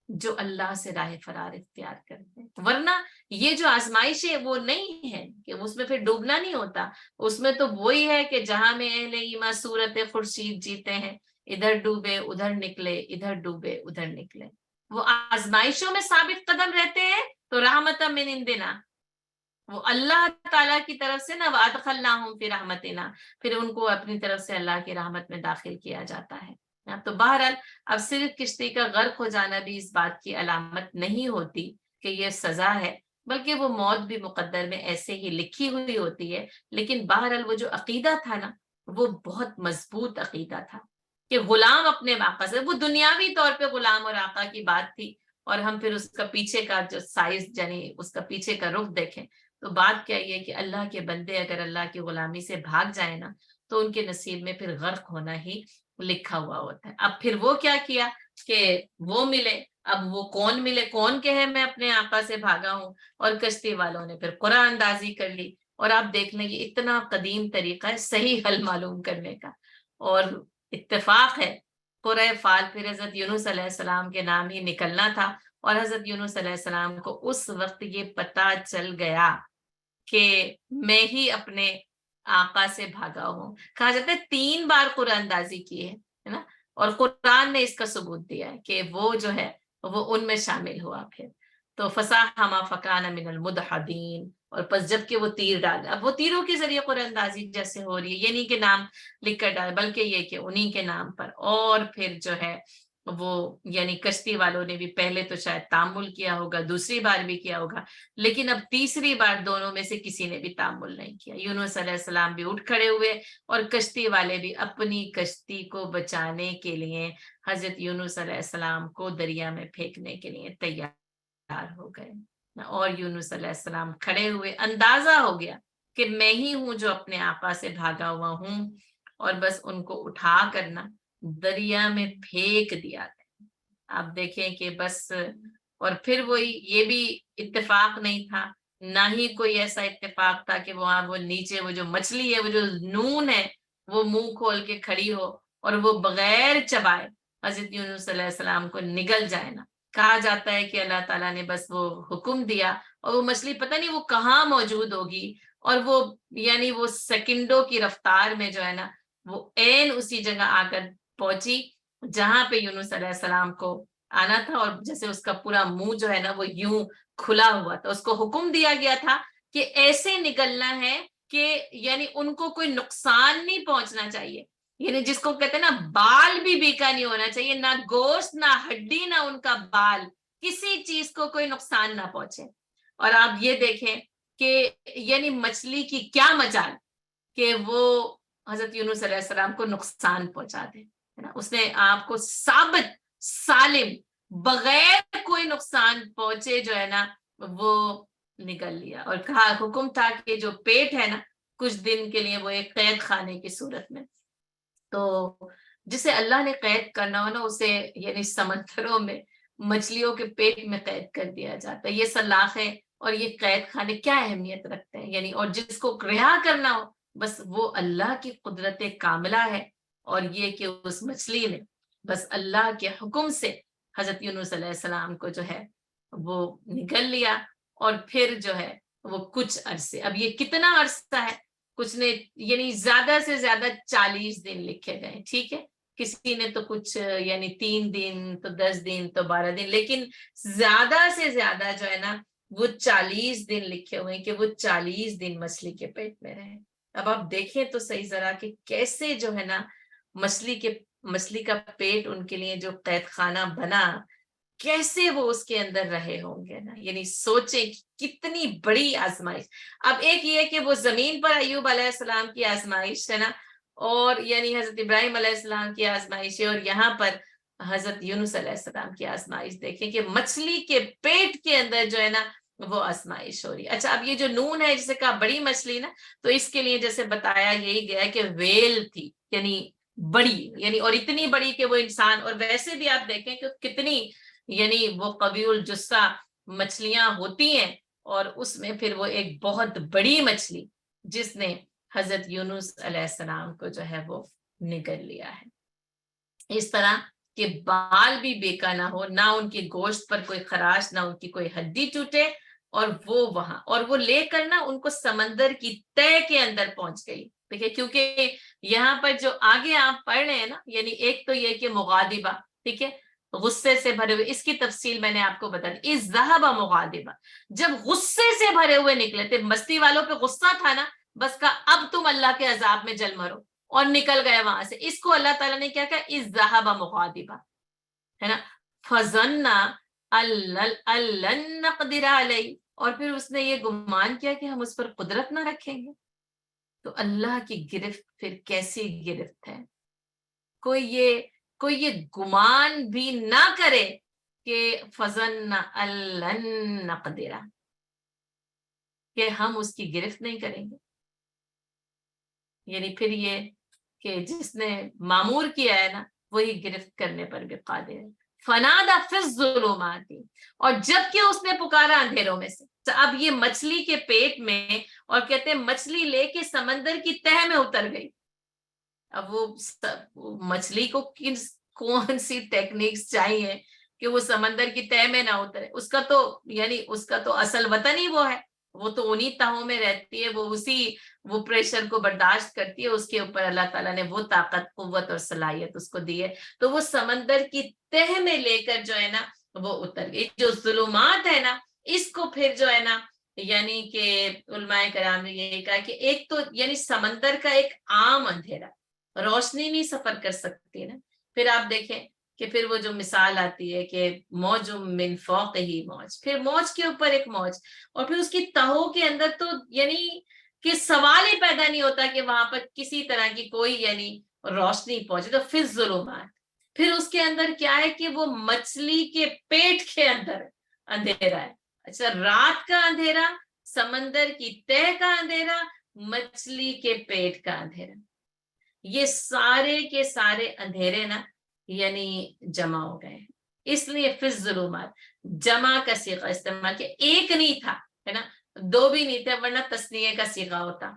جو اللہ سے راہ فرار اختیار کرتے ہیں. ورنہ یہ جو آزمائش ہے وہ نہیں ہے کہ اس میں پھر ڈوبنا نہیں ہوتا. اس میں تو وہی ہے کہ جہاں میں اہل ایمان صورت خورشید جیتے ہیں، ادھر ڈوبے ادھر نکلے، ادھر ڈوبے ادھر نکلے. وہ آزمائشوں میں ثابت قدم رہتے ہیں تو رحمت من عندنا، وہ اللہ تعالیٰ کی طرف سے نا، وَأَدْخَلْنَاهُمْ فِي رَحْمَتِنَا، پھر ان کو اپنی طرف سے اللہ کی رحمت میں داخل کیا جاتا ہے. تو بہرحال اب صرف کشتی کا غرق ہو جانا بھی اس بات کی علامت نہیں ہوتی کہ یہ سزا ہے، بلکہ وہ موت بھی مقدر میں ایسے ہی لکھی ہوئی ہوتی ہے. لیکن بہرحال وہ جو عقیدہ تھا نا، وہ بہت مضبوط عقیدہ تھا کہ غلام اپنے آقا سے، وہ دنیاوی طور پہ غلام اور آقا کی بات تھی. اور ہم پھر اس کا پیچھے کا جو سائز یعنی اس کا پیچھے کا رخ دیکھیں تو بات کیا یہ کہ اللہ کے بندے اگر اللہ کی غلامی سے بھاگ جائیں نا تو ان کے نصیب میں پھر غرق ہونا ہی لکھا ہوا ہوتا ہے. اب پھر وہ کیا کیا کہ وہ ملے. اب وہ کون ملے، کون کہے میں اپنے آقا سے بھاگا ہوں، اور کشتی والوں نے پھر قرآن اندازی کر لی. اور آپ دیکھ لیں یہ اتنا قدیم طریقہ ہے صحیح حل معلوم کرنے کا، اور اتفاق ہے قرۂ فال پھر حضرت یونس علیہ السلام کے نام ہی نکلنا تھا. اور حضرت یونس علیہ السلام کو اس وقت یہ پتہ چل گیا کہ میں ہی اپنے آقا سے بھاگا ہوں. کہا جاتا ہے 3 بار قرآن اندازی کی ہے نا، اور قرآن نے اس کا ثبوت دیا ہے کہ وہ جو ہے وہ ان میں شامل ہوا. پھر تو فساہما فکان من المدحدین، اور پس جب کہ وہ تیر ڈال، اب وہ تیروں کے ذریعے قرآن اندازی جیسے ہو رہی ہے، یہ نہیں کہ نام لکھ کر ڈال، بلکہ یہ کہ انہی کے نام پر. اور پھر جو ہے وہ یعنی کشتی والوں نے بھی پہلے تو شاید تامل کیا ہوگا، دوسری بار بھی کیا ہوگا، لیکن اب تیسری بار دونوں میں سے کسی نے بھی تامل نہیں کیا. یونس علیہ السلام بھی اٹھ کھڑے ہوئے اور کشتی والے بھی اپنی کشتی کو بچانے کے لیے حضرت یونس علیہ السلام کو دریا میں پھینکنے کے لیے تیار ہو گئے. اور یونس علیہ السلام کھڑے ہوئے، اندازہ ہو گیا کہ میں ہی ہوں جو اپنے آقا سے بھاگا ہوا ہوں، اور بس ان کو اٹھا کرنا دریا میں پھینک دیا. آپ دیکھیں کہ بس، اور پھر وہی یہ بھی اتفاق نہیں تھا، نہ ہی کوئی ایسا اتفاق تھا کہ وہاں وہ نیچے وہ جو مچھلی ہے، وہ جو نون ہے، وہ منہ کھول کے کھڑی ہو اور وہ بغیر چبائے حضرت یونس علیہ السلام کو نگل جائے نا. کہا جاتا ہے کہ اللہ تعالیٰ نے بس وہ حکم دیا اور وہ مچھلی پتہ نہیں وہ کہاں موجود ہوگی، اور وہ یعنی وہ سیکنڈوں کی رفتار میں جو ہے نا وہ عین اسی جگہ آ کر پہنچی جہاں پہ یونس علیہ السلام کو آنا تھا. اور جیسے اس کا پورا منہ جو ہے نا وہ یوں کھلا ہوا تھا، اس کو حکم دیا گیا تھا کہ ایسے نکلنا ہے کہ یعنی ان کو کوئی نقصان نہیں پہنچنا چاہیے. یعنی جس کو کہتے ہیں نا بال بھی بیکا نہیں ہونا چاہیے، نہ گوشت نہ ہڈی نہ ان کا بال، کسی چیز کو کوئی نقصان نہ پہنچے. اور آپ یہ دیکھیں کہ یعنی مچھلی کی کیا مجال کہ وہ حضرت یونس علیہ السلام کو نقصان پہنچا دے. اس نے آپ کو ثابت سالم بغیر کوئی نقصان پہنچے جو ہے نا وہ نکل لیا. اور کہا حکم تھا کہ جو پیٹ ہے نا کچھ دن کے لیے وہ ایک قید خانے کی صورت میں، تو جسے اللہ نے قید کرنا ہو نا اسے یعنی سمندروں میں مچھلیوں کے پیٹ میں قید کر دیا جاتا ہے. یہ سلاخیں اور یہ قید خانے کیا اہمیت رکھتے ہیں، یعنی اور جس کو رہا کرنا ہو بس وہ اللہ کی قدرت کاملہ ہے، اور یہ کہ اس مچھلی نے بس اللہ کے حکم سے حضرت یونس علیہ السلام کو جو ہے وہ نگل لیا، اور پھر جو ہے وہ کچھ عرصے، اب یہ کتنا عرصہ ہے، کچھ نے یعنی زیادہ سے زیادہ 40 دن لکھے گئے، ٹھیک ہے، کسی نے تو کچھ یعنی 3 دن تو 10 دن تو 12 دن، لیکن زیادہ سے زیادہ جو ہے نا وہ 40 دن لکھے ہوئے کہ وہ 40 دن مچھلی کے پیٹ میں رہے۔ اب آپ دیکھیں تو صحیح ذرا کہ کیسے جو ہے نا مچھلی کا پیٹ ان کے لیے جو قید خانہ بنا، کیسے وہ اس کے اندر رہے ہوں گے نا، یعنی سوچیں کتنی بڑی آزمائش۔ اب ایک یہ کہ وہ زمین پر ایوب علیہ السلام کی آزمائش ہے نا، اور یعنی حضرت ابراہیم علیہ السلام کی آزمائش ہے، اور یہاں پر حضرت یونس علیہ السلام کی آزمائش دیکھیں کہ مچھلی کے پیٹ کے اندر جو ہے نا وہ آزمائش ہو رہی ہے۔ اچھا، اب یہ جو نون ہے جسے کہا بڑی مچھلی نا، تو اس کے لیے جیسے بتایا یہی گیا کہ ویل تھی، یعنی بڑی، یعنی اور اتنی بڑی کہ وہ انسان، اور ویسے بھی آپ دیکھیں کہ کتنی یعنی وہ قوی الجثہ مچھلیاں ہوتی ہیں، اور اس میں پھر وہ ایک بہت بڑی مچھلی جس نے حضرت یونس علیہ السلام کو جو ہے وہ نگل لیا ہے۔ اس طرح کہ بال بھی بیکا نہ ہو، نہ ان کی گوشت پر کوئی خراش، نہ ان کی کوئی ہڈی ٹوٹے، اور وہ وہاں، اور وہ لے کر نا ان کو سمندر کی تہہ کے اندر پہنچ گئی۔ دیکھیں کیونکہ یہاں پر جو آگے آپ پڑھ رہے ہیں نا، یعنی ایک تو یہ کہ مغاضبہ، ٹھیک ہے، غصے سے بھرے ہوئے، اس کی تفصیل میں نے آپ کو بتا دی، اذ ذهب مغاضبا، جب غصے سے بھرے ہوئے نکلے تھے، مستی والوں پہ غصہ تھا نا، بس کہا اب تم اللہ کے عذاب میں جل مرو، اور نکل گئے وہاں سے۔ اس کو اللہ تعالیٰ نے کیا کہا، اذ ذهب مغاضبا، ہے نا، فظن ان لن نقدر علیہ، اور پھر اس نے یہ گمان کیا کہ ہم اس پر قدرت نہ رکھیں گے۔ تو اللہ کی گرفت پھر کیسی گرفت ہے، کوئی یہ گمان بھی نہ کرے کہ فظن ان لن نقدر، کہ ہم اس کی گرفت نہیں کریں گے، یعنی پھر یہ کہ جس نے معمور کیا ہے نا وہی گرفت کرنے پر بھی قادر ہے۔ فنادى في الظلمات، اور جب کہ اس نے پکارا اندھیروں میں سے، تو اب یہ مچھلی کے پیٹ میں، اور کہتے ہیں مچھلی لے کے سمندر کی تہہ میں اتر گئی۔ اب وہ مچھلی کو کون سی ٹیکنیکس چاہیے کہ وہ سمندر کی تہہ میں نہ اترے، اس کا تو یعنی اس کا تو اصل وطن ہی وہ ہے، وہ تو انہی تہوں میں رہتی ہے، وہ پریشر کو برداشت کرتی ہے، اس کے اوپر اللہ تعالیٰ نے وہ طاقت، قوت اور صلاحیت اس کو دی ہے، تو وہ سمندر کی تہہ میں لے کر جو ہے نا وہ اتر گئی۔ جو ظلمات ہے نا، اس کو پھر جو ہے نا یعنی کہ علماء کرام نے یہ کہا کہ ایک تو یعنی سمندر کا ایک عام اندھیرا، روشنی نہیں سفر کر سکتی نا، پھر آپ دیکھیں کہ پھر وہ جو مثال آتی ہے کہ موج من فوق ہی موج، پھر موج کے اوپر ایک موج، اور پھر اس کی تہوں کے اندر تو یعنی کہ سوال ہی پیدا نہیں ہوتا کہ وہاں پر کسی طرح کی کوئی یعنی روشنی پہنچے، تو پھر ظلمات، پھر اس کے اندر کیا ہے کہ وہ مچھلی کے پیٹ کے اندر اندھیرا ہے۔ اچھا، رات کا اندھیرا، سمندر کی تہہ کا اندھیرا، مچھلی کے پیٹ کا اندھیرا، یہ سارے کے سارے اندھیرے نا یعنی جمع ہو گئے ہیں، اس لیے فی الظلمات جمع کا صیغہ استعمال کیا، ایک نہیں تھا، ہے نا، دو بھی نہیں تھے، ورنہ تثنیہ کا صیغہ ہوتا،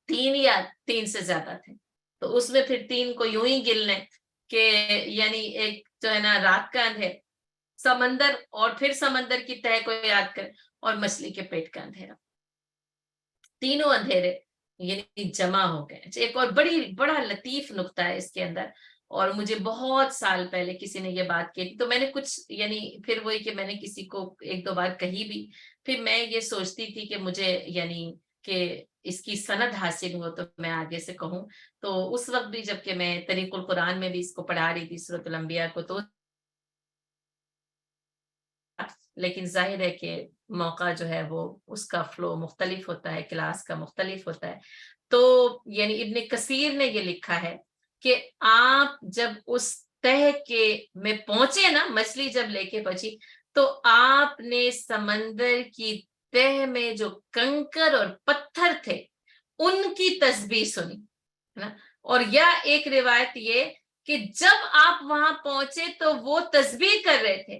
3 یا 3 سے زیادہ تھے، تو اس میں پھر 3 کو یوں ہی گن لیں کہ یعنی ایک جو ہے نا رات کا اندھیرا، سمندر، اور پھر سمندر کی تہہ کو یاد کریں، اور مچھلی کے پیٹ کا اندھیرا، تینوں اندھیرے یعنی جمع ہو گئے۔ ایک اور بڑا لطیف نقطہ ہے اس کے اندر، اور مجھے بہت سال پہلے کسی نے یہ بات کی، تو میں نے کچھ یعنی پھر وہی کہ میں نے کسی کو 1-2 بار کہی بھی، پھر میں یہ سوچتی تھی کہ مجھے یعنی کہ اس کی سند حاصل ہو تو میں آگے سے کہوں، تو اس وقت بھی جب کہ میں طریق القرآن میں بھی اس کو پڑھا رہی تھی سورۃ الانبیاء کو، تو لیکن ظاہر ہے کہ موقع جو ہے وہ اس کا فلو مختلف ہوتا ہے، کلاس کا مختلف ہوتا ہے، تو یعنی ابن کثیر نے یہ لکھا ہے کہ آپ جب اس تہہ کے میں پہنچے نا، مچھلی جب لے کے پہنچی، تو آپ نے سمندر کی تہہ میں جو کنکر اور پتھر تھے ان کی تسبیح سنی، ہے نا، اور یا ایک روایت یہ کہ جب آپ وہاں پہنچے تو وہ تسبیح کر رہے تھے،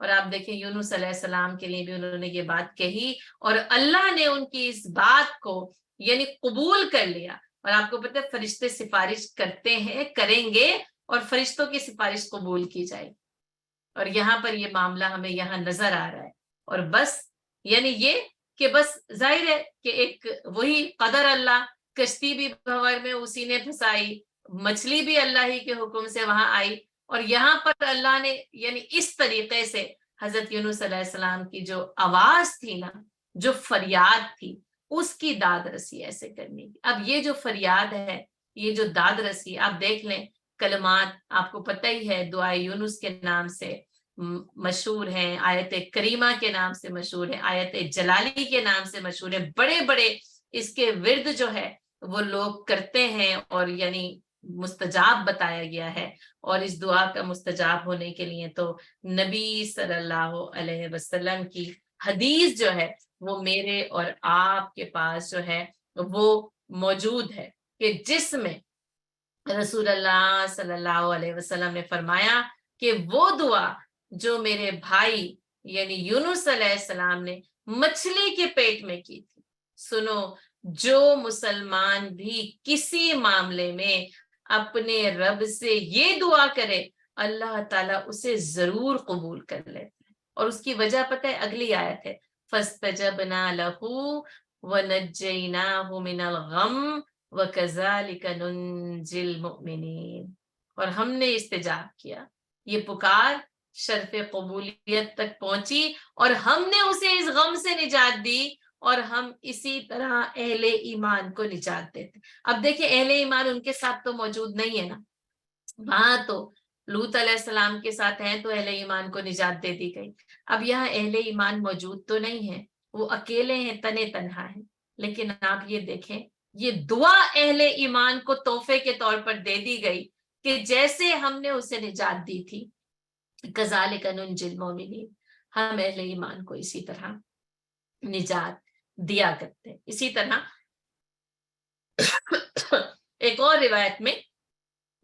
اور آپ دیکھیں یونس علیہ السلام کے لیے بھی انہوں نے یہ بات کہی اور اللہ نے ان کی اس بات کو یعنی قبول کر لیا. اور آپ کو پتہ ہے فرشتے سفارش کرتے ہیں، کریں گے، اور فرشتوں کی سفارش قبول کی جائے. اور یہاں پر یہ معاملہ ہمیں یہاں نظر آ رہا ہے. اور بس یعنی یہ کہ بس ظاہر ہے کہ ایک وہی قدر اللہ، کشتی بھی بھنور میں اسی نے پھنسائی، مچھلی بھی اللہ ہی کے حکم سے وہاں آئی. اور یہاں پر اللہ نے یعنی اس طریقے سے حضرت یونس علیہ السلام کی جو آواز تھی نا، جو فریاد تھی، اس کی داد رسی ایسے کرنی تھی. اب یہ جو فریاد ہے، یہ جو داد رسی، آپ دیکھ لیں کلمات آپ کو پتہ ہی ہے، دعائے یونس کے نام سے مشہور ہیں، آیت کریمہ کے نام سے مشہور ہے، آیت جلالی کے نام سے مشہور ہے. بڑے بڑے اس کے ورد جو ہے وہ لوگ کرتے ہیں اور یعنی مستجاب بتایا گیا ہے. اور اس دعا کا مستجاب ہونے کے لیے تو نبی صلی اللہ علیہ وسلم کی حدیث جو ہے وہ میرے اور آپ کے پاس جو ہے وہ موجود ہے، کہ جس میں رسول اللہ صلی اللہ علیہ وسلم نے فرمایا کہ وہ دعا جو میرے بھائی یعنی یونس علیہ السلام نے مچھلی کے پیٹ میں کی تھی، سنو، جو مسلمان بھی کسی معاملے میں اپنے رب سے یہ دعا کرے اللہ تعالیٰ اسے ضرور قبول کر لیتے ہیں. اور اس کی وجہ پتہ ہے اگلی آیت ہے، فَاسْتَجَبْنَا لَهُ وَنَجَّيْنَاهُ مِنَ الْغَمِّ وَكَذَلِكَ نُنْجِي الْمُؤْمِنِينَ. اور ہم نے استجاب کیا، یہ پکار شرف قبولیت تک پہنچی اور ہم نے اسے اس غم سے نجات دی، اور ہم اسی طرح اہل ایمان کو نجات دیتے. اب دیکھیں اہل ایمان ان کے ساتھ تو موجود نہیں ہے نا، وہاں تو لوط علیہ السلام کے ساتھ ہیں تو اہل ایمان کو نجات دے دی گئی. اب یہاں اہل ایمان موجود تو نہیں ہے، وہ اکیلے ہیں، تنے تنہا ہیں. لیکن آپ یہ دیکھیں یہ دعا اہل ایمان کو تحفے کے طور پر دے دی گئی کہ جیسے ہم نے اسے نجات دی تھی، کذالک ننجی المؤمنین، ہم اہل ایمان کو اسی طرح نجات دیا کرتے ہیں. اسی طرح ایک اور روایت میں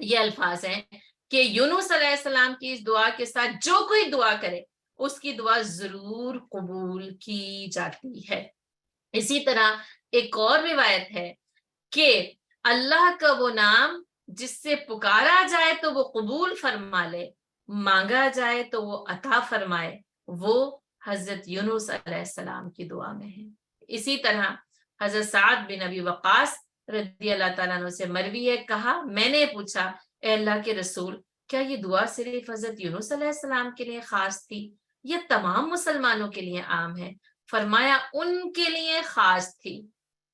یہ الفاظ ہیں کہ یونس علیہ السلام کی اس دعا کے ساتھ جو کوئی دعا کرے اس کی دعا ضرور قبول کی جاتی ہے. اسی طرح ایک اور روایت ہے کہ اللہ کا وہ نام جس سے پکارا جائے تو وہ قبول فرما لے، مانگا جائے تو وہ عطا فرمائے، وہ حضرت یونس علیہ السلام کی دعا میں ہے. اسی طرح حضرت سعد بن ابی وقاص رضی اللہ تعالیٰ عنہ سے مروی ہے، کہا میں نے پوچھا اے اللہ کے رسول، کیا یہ دعا صرف حضرت یونس علیہ السلام کے لیے خاص تھی یا تمام مسلمانوں کے لیے عام ہے؟ فرمایا ان کے لیے خاص تھی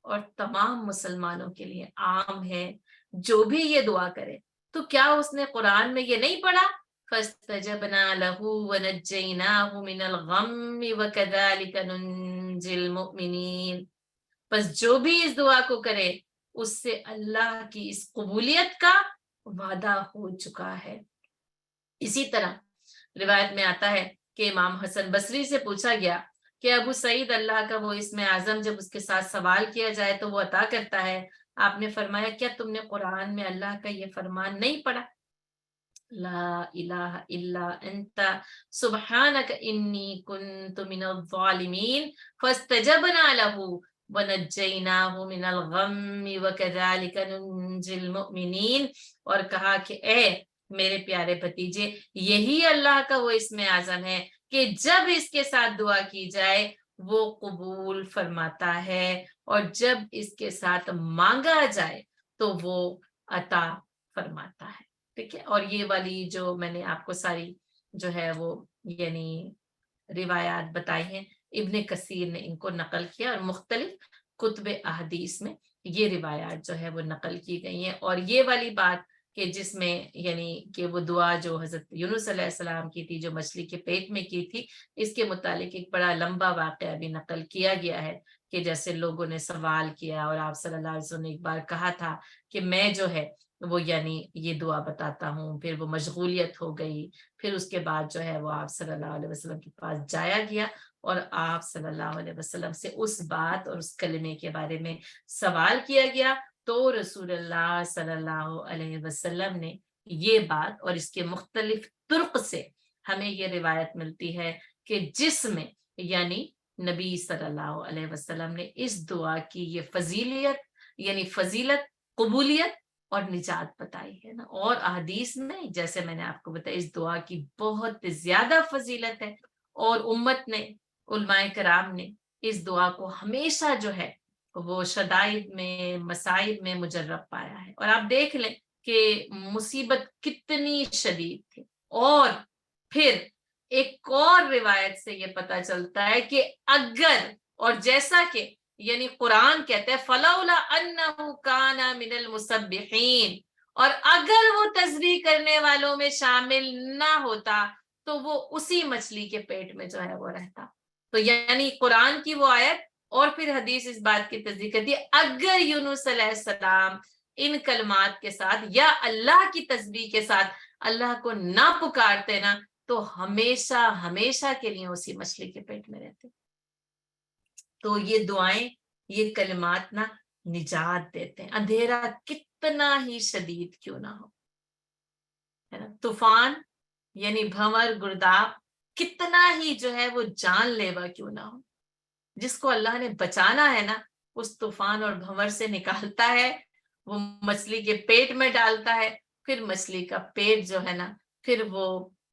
اور تمام مسلمانوں کے لیے عام ہے، جو بھی یہ دعا کرے. تو کیا اس نے قرآن میں یہ نہیں پڑھا فَاسْتَجَبْنَا لَهُ وَنَجَّيْنَاهُ مِنَ الْغَمِّ وَكَذَلِكَ نُنْجِي الْمُؤْمِنِينَ. بس جو بھی اس دعا کو کرے اس سے اللہ کی اس قبولیت کا وعدہ ہو چکا ہے. اسی طرح روایت میں آتا ہے کہ امام حسن بصری سے پوچھا گیا کہ ابو سعید اللہ کا وہ اسم اعظم جب اس کے ساتھ سوال کیا جائے تو وہ عطا کرتا ہے. آپ نے فرمایا کیا تم نے قرآن میں اللہ کا یہ فرمان نہیں پڑھا، لا الہ الا انت سبحانک انی کنت من الظالمین فاستجبنا له ونجیناہ من الغم وکذالک ننجی المؤمنین. اور کہا کہ اے میرے پیارے بھتیجے، یہی اللہ کا وہ اسم اعظم ہے کہ جب اس کے ساتھ دعا کی جائے وہ قبول فرماتا ہے، اور جب اس کے ساتھ مانگا جائے تو وہ عطا فرماتا ہے. ٹھیک ہے. اور یہ والی جو میں نے آپ کو ساری جو ہے وہ یعنی روایات بتائی ہیں، ابن کثیر نے ان کو نقل کیا اور مختلف کتب احادیث میں یہ روایات جو ہے وہ نقل کی گئی ہیں. اور یہ والی بات کہ جس میں یعنی کہ وہ دعا جو حضرت یونس علیہ السلام کی تھی جو مچھلی کے پیٹ میں کی تھی، اس کے متعلق ایک بڑا لمبا واقعہ بھی نقل کیا گیا ہے کہ جیسے لوگوں نے سوال کیا اور آپ صلی اللہ علیہ وسلم نے ایک بار کہا تھا کہ میں جو ہے وہ یعنی یہ دعا بتاتا ہوں، پھر وہ مشغولیت ہو گئی، پھر اس کے بعد جو ہے وہ آپ صلی اللہ علیہ وسلم کے پاس جایا گیا اور آپ صلی اللہ علیہ وسلم سے اس بات اور اس کلمے کے بارے میں سوال کیا گیا. تو رسول اللہ صلی اللہ علیہ وسلم نے یہ بات اور اس کے مختلف طرق سے ہمیں یہ روایت ملتی ہے کہ جس میں یعنی نبی صلی اللہ علیہ وسلم نے اس دعا کی یہ فضیلیت یعنی فضیلت، قبولیت اور نجات بتائی ہے نا. اور احادیث میں جیسے میں نے آپ کو بتایا اس دعا کی بہت زیادہ فضیلت ہے، اور امت نے، علماء کرام نے اس دعا کو ہمیشہ جو ہے وہ شدائد میں، مصائب میں مجرب پایا ہے. اور آپ دیکھ لیں کہ مصیبت کتنی شدید تھی، اور پھر ایک اور روایت سے یہ پتا چلتا ہے کہ اگر، اور جیسا کہ یعنی قرآن کہتے ہیں فَلَوْلَا أَنَّهُ كَانَ مِنَ الْمُسَبِّحِينَ، اور اگر وہ تسبیح کرنے والوں میں شامل نہ ہوتا تو وہ اسی مچھلی کے پیٹ میں جو ہے وہ رہتا. تو یعنی قرآن کی وہ آیت اور پھر حدیث اس بات کی تصدیق کرتی ہے اگر یونس علیہ السلام ان کلمات کے ساتھ یا اللہ کی تسبیح کے ساتھ اللہ کو نہ پکارتے نا تو ہمیشہ ہمیشہ کے لیے اسی مچھلی کے پیٹ میں رہتے. تو یہ دعائیں، یہ کلمات نا نجات دیتے ہیں، اندھیرا کتنا ہی شدید کیوں نہ ہو، ہے نا. طوفان یعنی بھنور گرداب کتنا ہی جو ہے وہ جان لیوا کیوں نہ ہو، جس کو اللہ نے بچانا ہے نا اس طوفان اور بھنور سے نکالتا ہے، وہ مچھلی کے پیٹ میں ڈالتا ہے، پھر مچھلی کا پیٹ جو ہے نا پھر وہ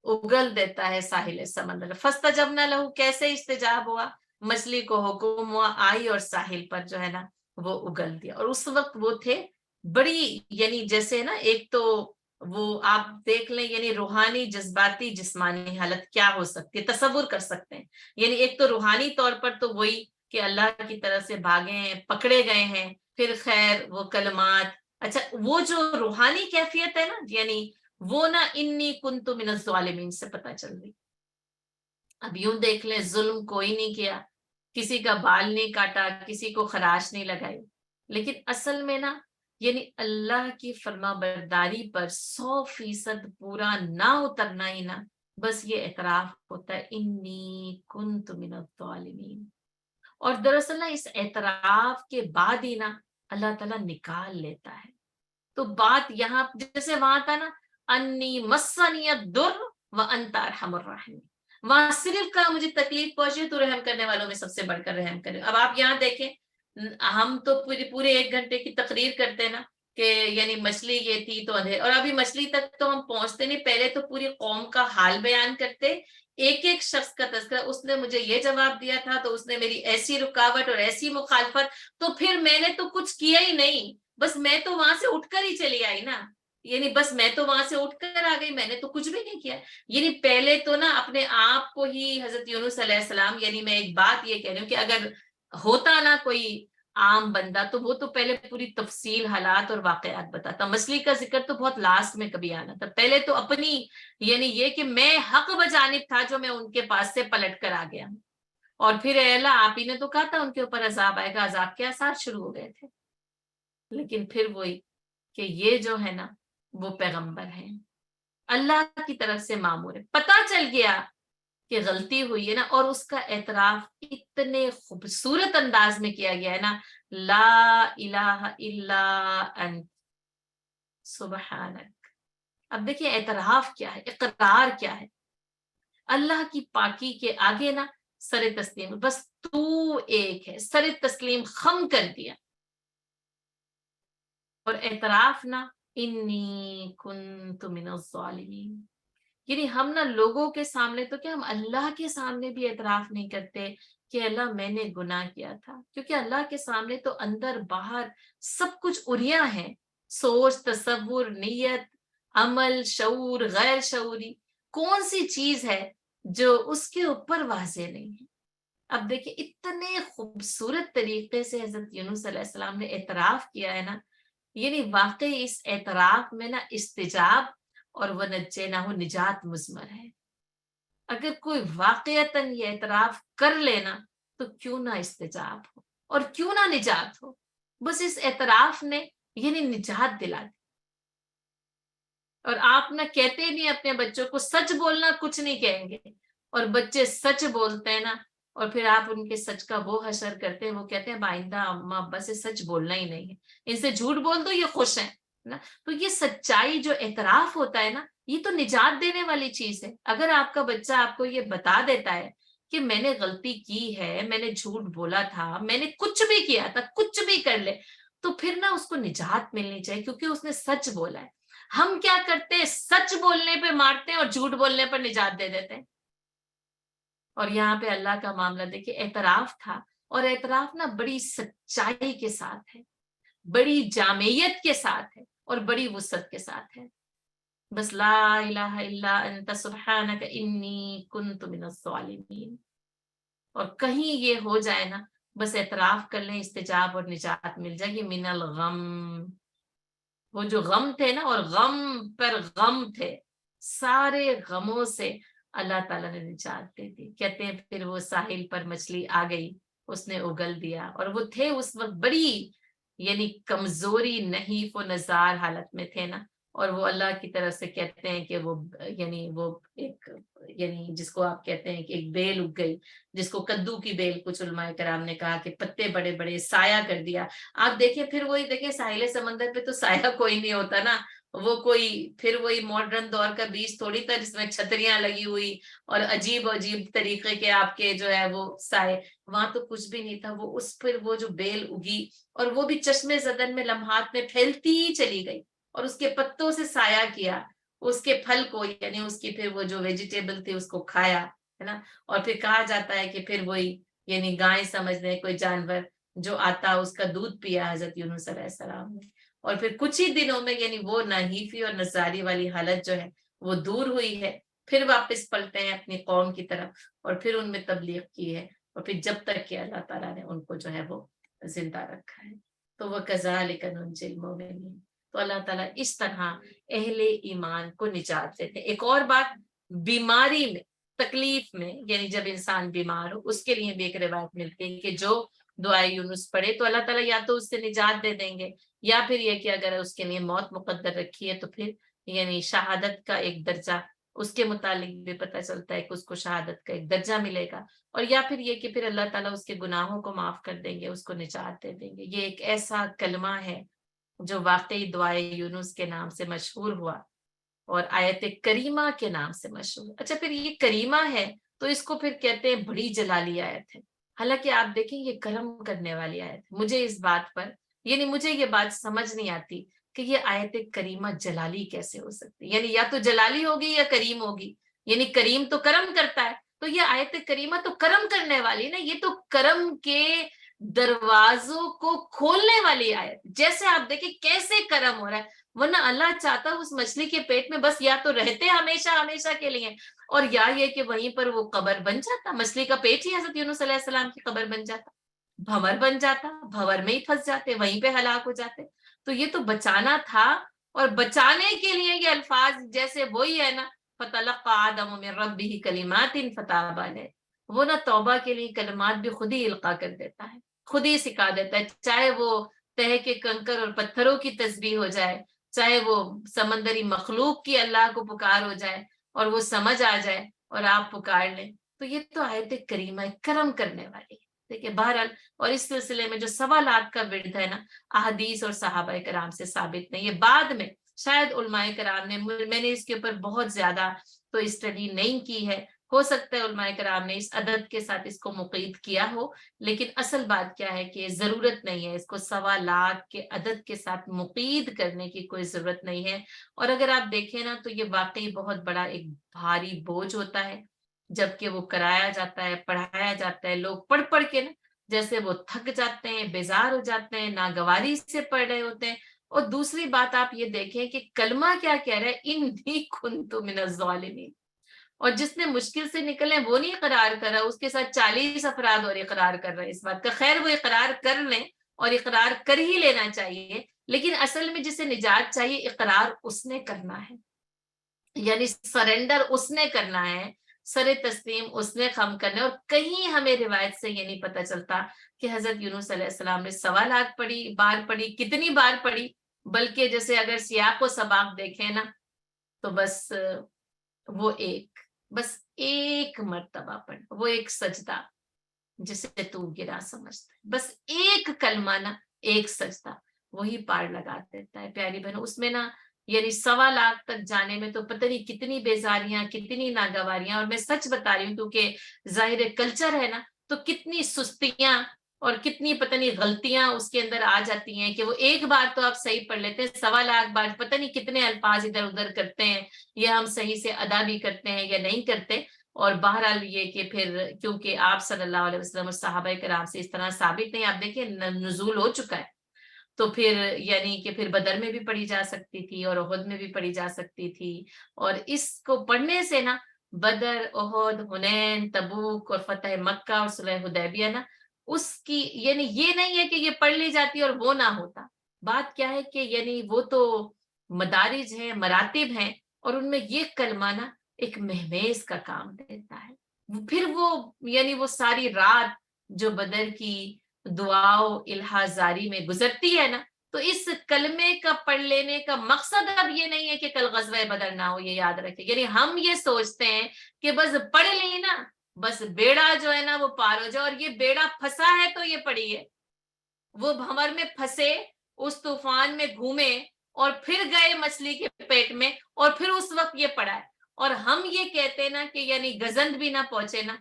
اگل دیتا ہے ساحل سمندر. فاستجبنا لہو، کیسے استجاب ہوا؟ مچھلی کو حکم ہوا، آئی اور ساحل پر جو ہے نا وہ اگل دیا. اور اس وقت وہ تھے بڑی، یعنی جیسے نا ایک تو وہ آپ دیکھ لیں یعنی روحانی، جذباتی، جسمانی حالت کیا ہو سکتی ہے، تصور کر سکتے ہیں. یعنی ایک تو روحانی طور پر تو وہی کہ اللہ کی طرف سے بھاگے ہیں، پکڑے گئے ہیں، پھر خیر وہ کلمات. اچھا وہ جو روحانی کیفیت ہے نا یعنی وہ نا انی کنت من الظالمین سے پتہ چل رہی. اب یوں دیکھ لیں ظلم کوئی نہیں کیا، کسی کا بال نہیں کاٹا، کسی کو خراش نہیں لگائی، لیکن اصل میں نا یعنی اللہ کی فرما برداری پر 100% پورا نہ اترنا ہی نا بس یہ اعتراف ہوتا ہے انی کنت من الظالمین. اور دراصل نا اس اعتراف کے بعد ہی نا اللہ تعالیٰ نکال لیتا ہے. تو بات یہاں جیسے وہاں تھا نا انی مسنی الضر وانت ارحم الراحمین، وہاں صرف کا مجھے تکلیف پہنچی تو رحم کرنے والوں میں سب سے بڑھ کر رحم کرے. اب آپ یہاں دیکھیں ہم تو پورے 1 گھنٹے کی تقریر کرتے ہیں نا کہ یعنی مچھلی یہ تھی تو اندھیر، اور ابھی مچھلی تک تو ہم پہنچتے نہیں، پہلے تو پوری قوم کا حال بیان کرتے، ایک ایک شخص کا تذکرہ، اس نے مجھے یہ جواب دیا تھا تو اس نے میری ایسی رکاوٹ اور ایسی مخالفت، تو پھر میں نے تو کچھ کیا ہی نہیں، بس میں تو وہاں سے اٹھ کر ہی چلی آئی نا، یعنی بس میں تو وہاں سے اٹھ کر آ گئی، میں نے تو کچھ بھی نہیں کیا. یعنی پہلے تو نا اپنے آپ کو ہی حضرت یونس علیہ السلام، یعنی میں ایک بات یہ کہہ رہی ہوں کہ اگر ہوتا نا کوئی عام بندہ تو وہ تو پہلے پوری تفصیل حالات اور واقعات بتاتا. مچھلی کا ذکر تو بہت لاسٹ میں کبھی آنا تھا، پہلے تو اپنی یعنی یہ کہ میں حق بجانب تھا جو میں ان کے پاس سے پلٹ کر آ گیا ہوں، اور پھر اے اللہ آپ ہی نے تو کہا تھا ان کے اوپر عذاب آئے گا، عذاب کے آثار شروع ہو گئے تھے. لیکن پھر وہی کہ یہ جو ہے نا وہ پیغمبر ہیں، اللہ کی طرف سے مامور ہے، پتہ چل گیا کہ غلطی ہوئی ہے نا، اور اس کا اعتراف اتنے خوبصورت انداز میں کیا گیا ہے نا، لا الہ الا انت سبحانک. اب دیکھیں اعتراف کیا ہے، اقرار کیا ہے، اللہ کی پاکی کے آگے نا سر تسلیم، بس تو ایک ہے، سر تسلیم خم کر دیا. اور اعتراف نا انی کنت من الظالمین، یعنی ہم نا لوگوں کے سامنے تو کیا، ہم اللہ کے سامنے بھی اعتراف نہیں کرتے کہ اللہ میں نے گناہ کیا تھا، کیونکہ اللہ کے سامنے تو اندر باہر سب کچھ اریاں ہیں، سوچ، تصور، نیت، عمل، شعور، غیر شعوری، کون سی چیز ہے جو اس کے اوپر واضح نہیں ہے. اب دیکھیں اتنے خوبصورت طریقے سے حضرت یونس علیہ السلام نے اعتراف کیا ہے نا، یعنی واقعی اس اعتراف میں نا استجاب اور وَنَجَّيْنَاهُ نجات مضمر ہے. اگر کوئی واقعتاً یہ اعتراف کر لینا تو کیوں نہ استجاب ہو اور کیوں نہ نجات ہو، بس اس اعتراف نے یعنی نجات دلا دی. اور آپ نہ کہتے نہیں اپنے بچوں کو سچ بولنا، کچھ نہیں کہیں گے، اور بچے سچ بولتے ہیں نا، اور پھر آپ ان کے سچ کا وہ حشر کرتے ہیں، وہ کہتے ہیں آئندہ اماں ابا سے سچ بولنا ہی نہیں ہے، ان سے جھوٹ بول دو یہ خوش ہیں نا. تو یہ سچائی جو اعتراف ہوتا ہے نا یہ تو نجات دینے والی چیز ہے. اگر آپ کا بچہ آپ کو یہ بتا دیتا ہے کہ میں نے غلطی کی ہے, میں نے جھوٹ بولا تھا, میں نے کچھ بھی کیا تھا, کچھ بھی کر لے, تو پھر نا اس کو نجات ملنی چاہیے, کیونکہ اس نے سچ بولا ہے. ہم کیا کرتے ہیں, سچ بولنے پہ مارتے ہیں اور جھوٹ بولنے پر نجات دے دیتے ہیں. اور یہاں پہ اللہ کا معاملہ دیکھیے, اعتراف تھا, اور اعتراف نا بڑی سچائی کے ساتھ ہے, بڑی جامعیت کے ساتھ ہے, اور بڑی وسعت کے ساتھ ہے. بس لا الہ الا انت سبحانک انی کنت من الظالمین. اور کہیں یہ ہو جائے نا, بس اعتراف کر لیں, استجاب اور نجات مل جائے گی. من الغم, وہ جو غم تھے نا, اور غم پر غم تھے, سارے غموں سے اللہ تعالیٰ نے نجات دے دی. کہتے ہیں پھر وہ ساحل پر مچھلی آ گئی, اس نے اگل دیا, اور وہ تھے اس وقت بڑی یعنی کمزوری نحیف و نزار حالت میں تھے نا, اور وہ اللہ کی طرف سے کہتے ہیں کہ وہ یعنی وہ ایک یعنی جس کو آپ کہتے ہیں کہ ایک بیل اگ گئی, جس کو کدو کی بیل کچھ علماء کرام نے کہا کہ پتے بڑے بڑے, سایہ کر دیا. آپ دیکھیں پھر وہی دیکھیں ساحل سمندر پہ تو سایہ کوئی نہیں ہوتا نا, وہ کوئی پھر وہی ماڈرن دور کا بیچ تھوڑی تھا جس میں چھتریاں لگی ہوئی اور عجیب عجیب طریقے کے آپ کے جو ہے وہ سائے, وہاں تو کچھ بھی نہیں تھا. وہ اس پھر وہ جو بیل اگی, اور وہ بھی چشمے زدن میں لمحات میں پھیلتی چلی گئی, اور اس کے پتوں سے سایہ کیا, اس کے پھل کو یعنی اس کی پھر وہ جو ویجیٹیبل تھی اس کو کھایا, ہے نا. اور پھر کہا جاتا ہے کہ پھر وہی یعنی گائے سمجھ لیں کوئی جانور جو آتا اس کا دودھ پیا حضرت یونس علیہ السلام نے, اور پھر کچھ ہی دنوں میں یعنی وہ نحیفی اور نزاری والی حالت جو ہے وہ دور ہوئی ہے. پھر واپس پلٹے ہیں اپنی قوم کی طرف, اور پھر ان میں تبلیغ کی ہے, اور پھر جب تک کہ اللہ تعالیٰ نے ان کو جو ہے وہ زندہ رکھا ہے. تو وہ کذالک ننجی المؤمنین, تو اللہ تعالیٰ اس طرح اہل ایمان کو نجات دیتے. ایک اور بات, بیماری میں تکلیف میں یعنی جب انسان بیمار ہو اس کے لیے بھی ایک روایت ملتی ہے کہ جو دعائے یونس پڑھے تو اللہ تعالیٰ یا تو اس سے نجات دے دیں گے, یا پھر یہ کہ اگر اس کے لیے موت مقدر رکھی ہے تو پھر یعنی شہادت کا ایک درجہ اس کے متعلق بھی پتہ چلتا ہے کہ اس کو شہادت کا ایک درجہ ملے گا, اور یا پھر یہ کہ پھر اللہ تعالیٰ اس کے گناہوں کو معاف کر دیں گے, اس کو نجات دے دیں گے. یہ ایک ایسا کلمہ ہے جو واقعی دعائے یونس کے نام سے مشہور ہوا اور آیت کریمہ کے نام سے مشہور. اچھا, پھر یہ کریمہ ہے تو اس کو پھر کہتے ہیں بڑی جلالی آیت ہے. حالانکہ آپ دیکھیں یہ کرم کرنے والی آیت ہے. مجھے اس بات پر یعنی مجھے یہ بات سمجھ نہیں آتی کہ یہ آیت کریمہ جلالی کیسے ہو سکتی, یعنی یا تو جلالی ہوگی یا کریم ہوگی. یعنی کریم تو کرم کرتا ہے, تو یہ آیت کریمہ تو کرم کرنے والی نا, یہ تو کرم کے دروازوں کو کھولنے والی آیت. جیسے آپ دیکھیں کیسے کرم ہو رہا ہے, ورنہ اللہ چاہتا اس مچھلی کے پیٹ میں بس یا تو رہتے ہمیشہ ہمیشہ کے لیے, اور یا یہ کہ وہیں پر وہ قبر بن جاتا, مچھلی کا پیٹ ہی حضرت یونس علیہ السلام کی قبر بن جاتا, بھور بن جاتا, بھور میں ہی پھنس جاتے, وہیں پہ ہلاک ہو جاتے. تو یہ تو بچانا تھا, اور بچانے کے لیے یہ الفاظ جیسے وہی ہے نا, فَتَلَقَّىٰ آدَمُ مِن رَبِّهِ كَلِمَاتٍ فَتَابَ عَلَيْهِ, وہ نا توبہ کے لیے کلمات بھی خود ہی القا کر دیتا ہے, خود ہی سکھا دیتا ہے. چاہے وہ تہ کے کنکر اور پتھروں کی تسبیح ہو جائے, چاہے وہ سمندری مخلوق کی اللہ کو پکار ہو جائے اور وہ سمجھ آ جائے اور آپ پکار لیں, تو یہ تو آیت کریمہ کرم کرنے والی ہے. دیکھیں بہرحال, اور اس سلسلے میں جو سوالات کا ورد ہے نا, احادیث اور صحابہ کرام سے ثابت نہیں. یہ بعد میں شاید علماء کرام نے, میں نے اس کے اوپر بہت زیادہ تو اسٹڈی نہیں کی ہے, ہو سکتا ہے علماء کرام نے اس عدد کے ساتھ اس کو مقید کیا ہو, لیکن اصل بات کیا ہے کہ ضرورت نہیں ہے اس کو 1.25 لاکھ کے عدد کے ساتھ مقید کرنے کی, کوئی ضرورت نہیں ہے. اور اگر آپ دیکھیں نا تو یہ واقعی بہت بڑا ایک بھاری بوجھ ہوتا ہے جبکہ وہ کرایا جاتا ہے, پڑھایا جاتا ہے, لوگ پڑھ پڑھ کے نا جیسے وہ تھک جاتے ہیں, بیزار ہو جاتے ہیں, ناگواری سے پڑھ رہے ہوتے ہیں. اور دوسری بات آپ یہ دیکھیں کہ کلمہ کیا کہہ رہا ہے, انی کنت من الظالمین, اور جس نے مشکل سے نکلے وہ نہیں اقرار کر رہا, اس کے ساتھ 40 افراد اور اقرار کر رہے ہیں اس بات کا. خیر وہ اقرار کر لیں, اور اقرار کر ہی لینا چاہیے, لیکن اصل میں جسے نجات چاہیے اقرار اس نے کرنا ہے, یعنی سرنڈر اس نے کرنا ہے, سر تسلیم اس نے خم کرنا ہے. اور کہیں ہمیں روایت سے یہ نہیں پتہ چلتا کہ حضرت یونس علیہ السلام نے 1.25 لاکھ بار پڑھی, کتنی بار پڑھی, بلکہ جیسے اگر سیاق و سباق دیکھیں نا تو بس وہ ایک مرتبہ پڑھ, وہ ایک سجدہ جسے تو گرا سمجھتا ہے, بس ایک کلمہ نا, ایک سجدہ, وہی پار لگا دیتا ہے. پیاری بہنوں, اس میں نا یعنی 1.25 تک جانے میں تو پتہ نہیں کتنی بیزاریاں، کتنی ناگواریاں، اور میں سچ بتا رہی ہوں کیونکہ ظاہر کلچر ہے نا، تو کتنی سستیاں اور کتنی پتہ نہیں غلطیاں اس کے اندر آ جاتی ہیں کہ وہ ایک بار تو آپ صحیح پڑھ لیتے ہیں، 1.25 بار پتہ نہیں کتنے الفاظ ادھر ادھر کرتے ہیں، یا ہم صحیح سے ادا بھی کرتے ہیں یا نہیں کرتے. اور بہرحال یہ کہ پھر کیونکہ آپ صلی اللہ علیہ وسلم اور صحابہ کرام سے اس طرح ثابت نہیں، آپ دیکھیں نزول ہو چکا ہے، تو پھر یعنی کہ پھر بدر میں بھی پڑھی جا سکتی تھی اور احد میں بھی پڑھی جا سکتی تھی. اور اس کو پڑھنے سے نا بدر، احد، حنین، تبوک اور فتح مکہ اور صلح حدیبیہ نا، اس کی یعنی یہ نہیں ہے کہ یہ پڑھ لی جاتی اور وہ نہ ہوتا. بات کیا ہے کہ یعنی وہ تو مدارج ہیں، مراتب ہیں، اور ان میں یہ کلمہ نا ایک مہمیز کا کام دیتا ہے. پھر وہ یعنی وہ ساری رات جو بدر کی دعاؤ الہازاری میں گزرتی ہے نا، تو اس کلمے کا پڑھ لینے کا مقصد اب یہ نہیں ہے کہ کل غزوہ بدر نہ ہو، یہ یاد رکھیں. یعنی ہم یہ سوچتے ہیں کہ بس پڑھ لی نا، بس بیڑا جو ہے نا وہ پار ہو جائے، اور یہ بیڑا پھنسا ہے تو یہ پڑھی ہے. وہ بھنور میں پھنسے، اس طوفان میں گھومے، اور پھر گئے مچھلی کے پیٹ میں، اور پھر اس وقت یہ پڑھا ہے. اور ہم یہ کہتے ہیں نا کہ یعنی گزند بھی نہ پہنچے نا،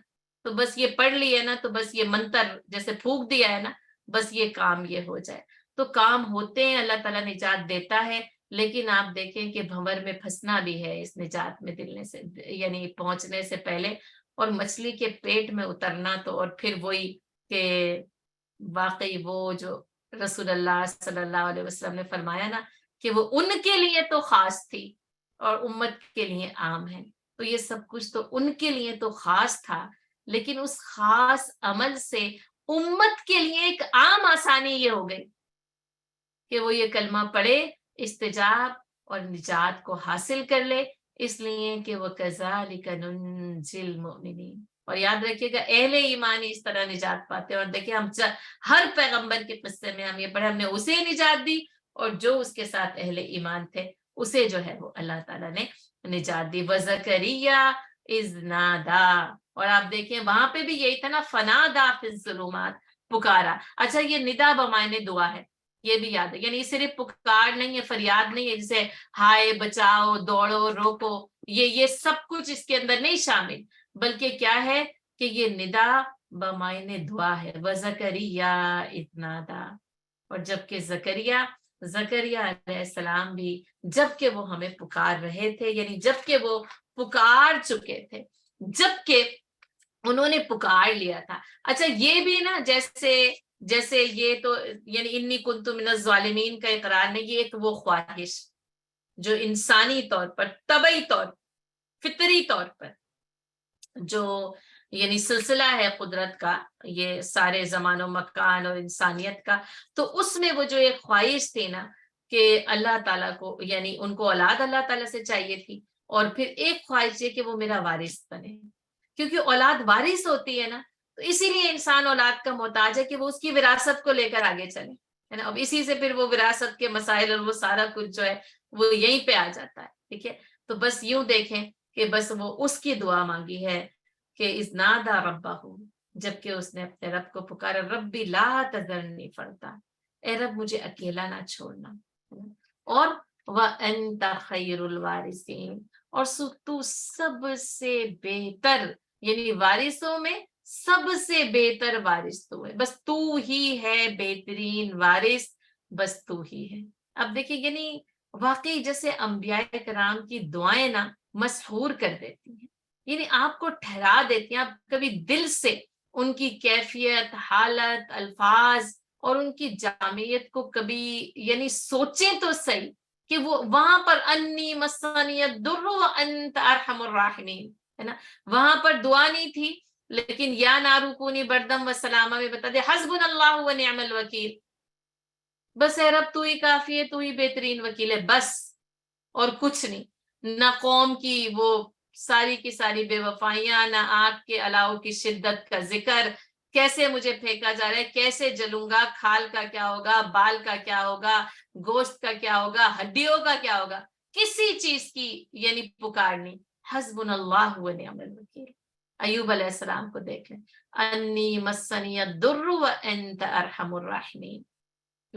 تو بس یہ پڑھ لی ہے نا، تو بس یہ منتر جیسے پھونک دیا ہے نا، بس یہ کام یہ ہو جائے. تو کام ہوتے ہیں، اللہ تعالیٰ نجات دیتا ہے، لیکن آپ دیکھیں کہ بھنور میں پھنسنا بھی ہے اس نجات میں دلنے سے یعنی پہنچنے سے پہلے، اور مچھلی کے پیٹ میں اترنا، تو اور پھر وہی کہ واقعی وہ جو رسول اللہ صلی اللہ علیہ وسلم نے فرمایا نا کہ وہ ان کے لیے تو خاص تھی اور امت کے لیے عام ہے. تو یہ سب کچھ تو ان کے لیے تو خاص تھا، لیکن اس خاص عمل سے امت کے لیے ایک عام آسانی یہ ہو گئی کہ وہ یہ کلمہ پڑھے، استجاب اور نجات کو حاصل کر لے، اس لیے کہ وہ کذالک ننجی المؤمنین. اور یاد رکھیے گا اہل ایمان اس طرح نجات پاتے ہیں. اور دیکھیں ہم ہر پیغمبر کے قصے میں ہم یہ پڑھے، ہم نے اسے نجات دی، اور جو اس کے ساتھ اہل ایمان تھے اسے جو ہے وہ اللہ تعالیٰ نے نجات دی. وزکریا اذ نادا، اور آپ دیکھیں وہاں پہ بھی یہی تھا نا، فنادا فی الظلمات، پکارا. اچھا یہ ندا بمعنی دعا ہے، یہ بھی یاد ہے. یعنی صرف پکار نہیں ہے، فریاد نہیں ہے جسے ہائے بچاؤ دوڑو روکو، یہ سب کچھ اس کے اندر نہیں شامل، بلکہ کیا ہے کہ یہ ندا بمعنی دعا ہے. وزکریا اذ نادا، اور جبکہ زکریا علیہ السلام بھی جبکہ وہ ہمیں پکار رہے تھے، یعنی جبکہ وہ پکار چکے تھے، جبکہ انہوں نے پکار لیا تھا. اچھا یہ بھی نا جیسے یہ تو یعنی انی کنت من الظالمین کا اقرار نہیں، یہ ایک وہ خواہش جو انسانی طور پر، طبعی طور، فطری طور پر جو یعنی سلسلہ ہے قدرت کا، یہ سارے زمان و مکان اور انسانیت کا، تو اس میں وہ جو ایک خواہش تھی نا کہ اللہ تعالیٰ کو یعنی ان کو اولاد اللہ تعالیٰ سے چاہیے تھی، اور پھر ایک خواہش یہ کہ وہ میرا وارث بنے، کیونکہ اولاد وارث ہوتی ہے نا، تو اسی لیے انسان اولاد کا محتاج ہے کہ وہ اس کی وراثت کو لے کر آگے چلے، ہے نا. اب اسی سے پھر وہ وراثت کے مسائل اور وہ سارا کچھ جو ہے وہ یہیں پہ آ جاتا ہے. ٹھیک ہے، تو بس یوں دیکھیں کہ بس وہ اس کی دعا مانگی ہے کہ اذ نادى ربہ، جبکہ اس نے اپنے رب کو پکارا، ربی لا تذرنی فردا، اے رب مجھے اکیلا نہ چھوڑنا، اور وَأَنْتَ خَيْرُ الْوَارِثِينَ، اور تو سب سے بہتر یعنی وارثوں میں سب سے بہتر وارث تو ہے، بس تو ہی ہے بہترین وارث، بس تو ہی ہے. اب دیکھیں یعنی واقعی جیسے انبیاء کرام کی دعائیں نا مسحور کر دیتی ہیں، یعنی آپ کو ٹھہرا دیتی ہیں، آپ کبھی دل سے ان کی کیفیت، حالت، الفاظ اور ان کی جامعیت کو کبھی یعنی سوچیں تو صحیح کہ وہ وہاں پر انی مسنی الضر وانت ارحم الراحمین ہے نا، وہاں پر دعا نہیں تھی، لیکن یا نارو کونی بردم و سلامہ میں بتا دے حسبنا اللہ و نعم الوکیل، بس اے رب تو ہی کافی ہے، تو ہی بہترین وکیل ہے، بس اور کچھ نہیں. نہ قوم کی وہ ساری کی ساری بے وفائیاں، نہ آگ کے الاؤ کی شدت کا ذکر، کیسے مجھے پھینکا جا رہا ہے، کیسے جلوں گا، کھال کا کیا ہوگا، بال کا کیا ہوگا، گوشت کا کیا ہوگا، ہڈیوں کا کیا ہوگا، کسی چیز کی یعنی پکار نہیں. حسبنا اللہ و نعم الوکیل. ایوب علیہ السلام کو دیکھیں، انی مسنی الضر وانت ارحم الراحمین،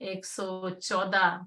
114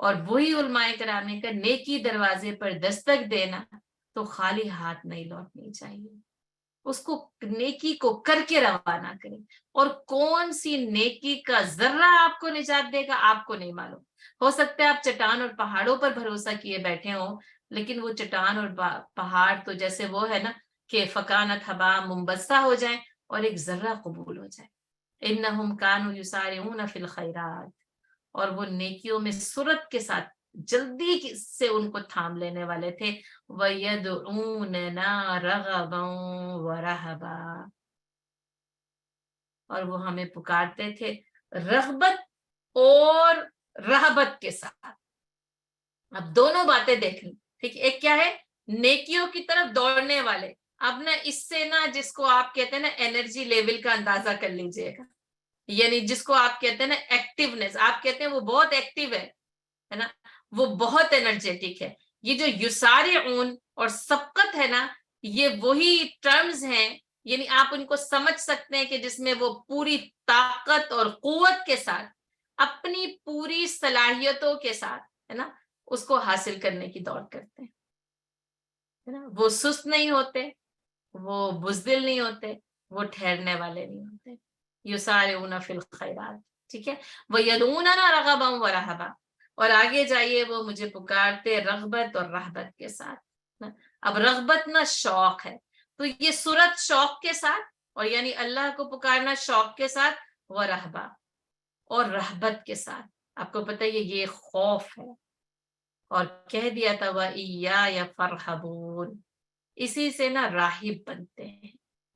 اور وہی علماء کرام نے کہا نیکی دروازے پر دستک دینا تو خالی ہاتھ نہیں لوٹنی چاہیے، اس کو نیکی کو کر کے روانہ کریں. اور کون سی نیکی کا ذرہ آپ کو نجات دے گا آپ کو نہیں معلوم. ہو سکتا ہے آپ چٹان اور پہاڑوں پر بھروسہ کیے بیٹھے ہوں، لیکن وہ چٹان اور پہاڑ تو جیسے وہ ہے نا کہ فکانت حبا منبثہ ہو جائیں اور ایک ذرہ قبول ہو جائے. انہم کانوا یسارعون فی الخیرات، اور وہ نیکیوں میں سرعت کے ساتھ جلدی سے ان کو تھام لینے والے تھے. وَيَدْعُونَنَا رَغَبًا وَرَهَبًا، اور وہ ہمیں پکارتے تھے رغبت اور رہبت کے ساتھ. اب دونوں باتیں دیکھ لیں، ٹھیک. ایک کیا ہے؟ نیکیوں کی طرف دوڑنے والے. اب نا اس سے نا جس کو آپ کہتے ہیں نا انرجی لیول کا اندازہ کر لیجئے گا، یعنی جس کو آپ کہتے ہیں نا ایکٹیونیس، آپ کہتے ہیں وہ بہت ایکٹیو ہے نا، وہ بہت انرجیٹک ہے. یہ جو یسارعون اور سبقت ہے نا، یہ وہی ٹرمز ہیں، یعنی آپ ان کو سمجھ سکتے ہیں کہ جس میں وہ پوری طاقت اور قوت کے ساتھ اپنی پوری صلاحیتوں کے ساتھ ہے نا اس کو حاصل کرنے کی دوڑ کرتے ہیں. وہ سست نہیں ہوتے، وہ بزدل نہیں ہوتے، وہ ٹھہرنے والے نہیں ہوتے. یسارعون فی الخیرات، ٹھیک ہے. وَيَدْعُونَنَا رَغَبًا وَرَهَبًا، اور آگے جائیے وہ مجھے پکارتے رغبت اور رہبت کے ساتھ. اب رغبت نہ شوق ہے، تو یہ سرعت شوق کے ساتھ، اور یعنی اللہ کو پکارنا شوق کے ساتھ، وَرَهْبًا اور رہبت کے ساتھ. آپ کو پتہ ہے یہ خوف ہے، اور کہہ دیا تھا وَإِيَّايَ فَارْهَبُونِ، اسی سے نا راہب بنتے ہیں،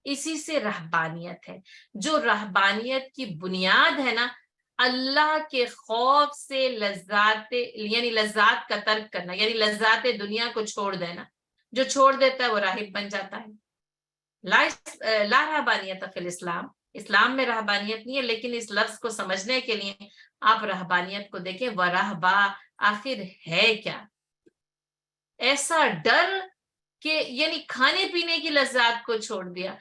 اسی سے رہبانیت ہے. جو رہبانیت کی بنیاد ہے نا اللہ کے خوف سے لذات، یعنی لذات کا ترک کرنا، یعنی لذات دنیا کو چھوڑ دینا. جو چھوڑ دیتا ہے وہ راہب بن جاتا ہے. لا رہبانیت فی الاسلام، اسلام میں رہبانیت نہیں ہے، لیکن اس لفظ کو سمجھنے کے لیے آپ رہبانیت کو دیکھیں. ورہبا آخر ہے کیا؟ ایسا ڈر کہ یعنی کھانے پینے کی لذات کو چھوڑ دیا،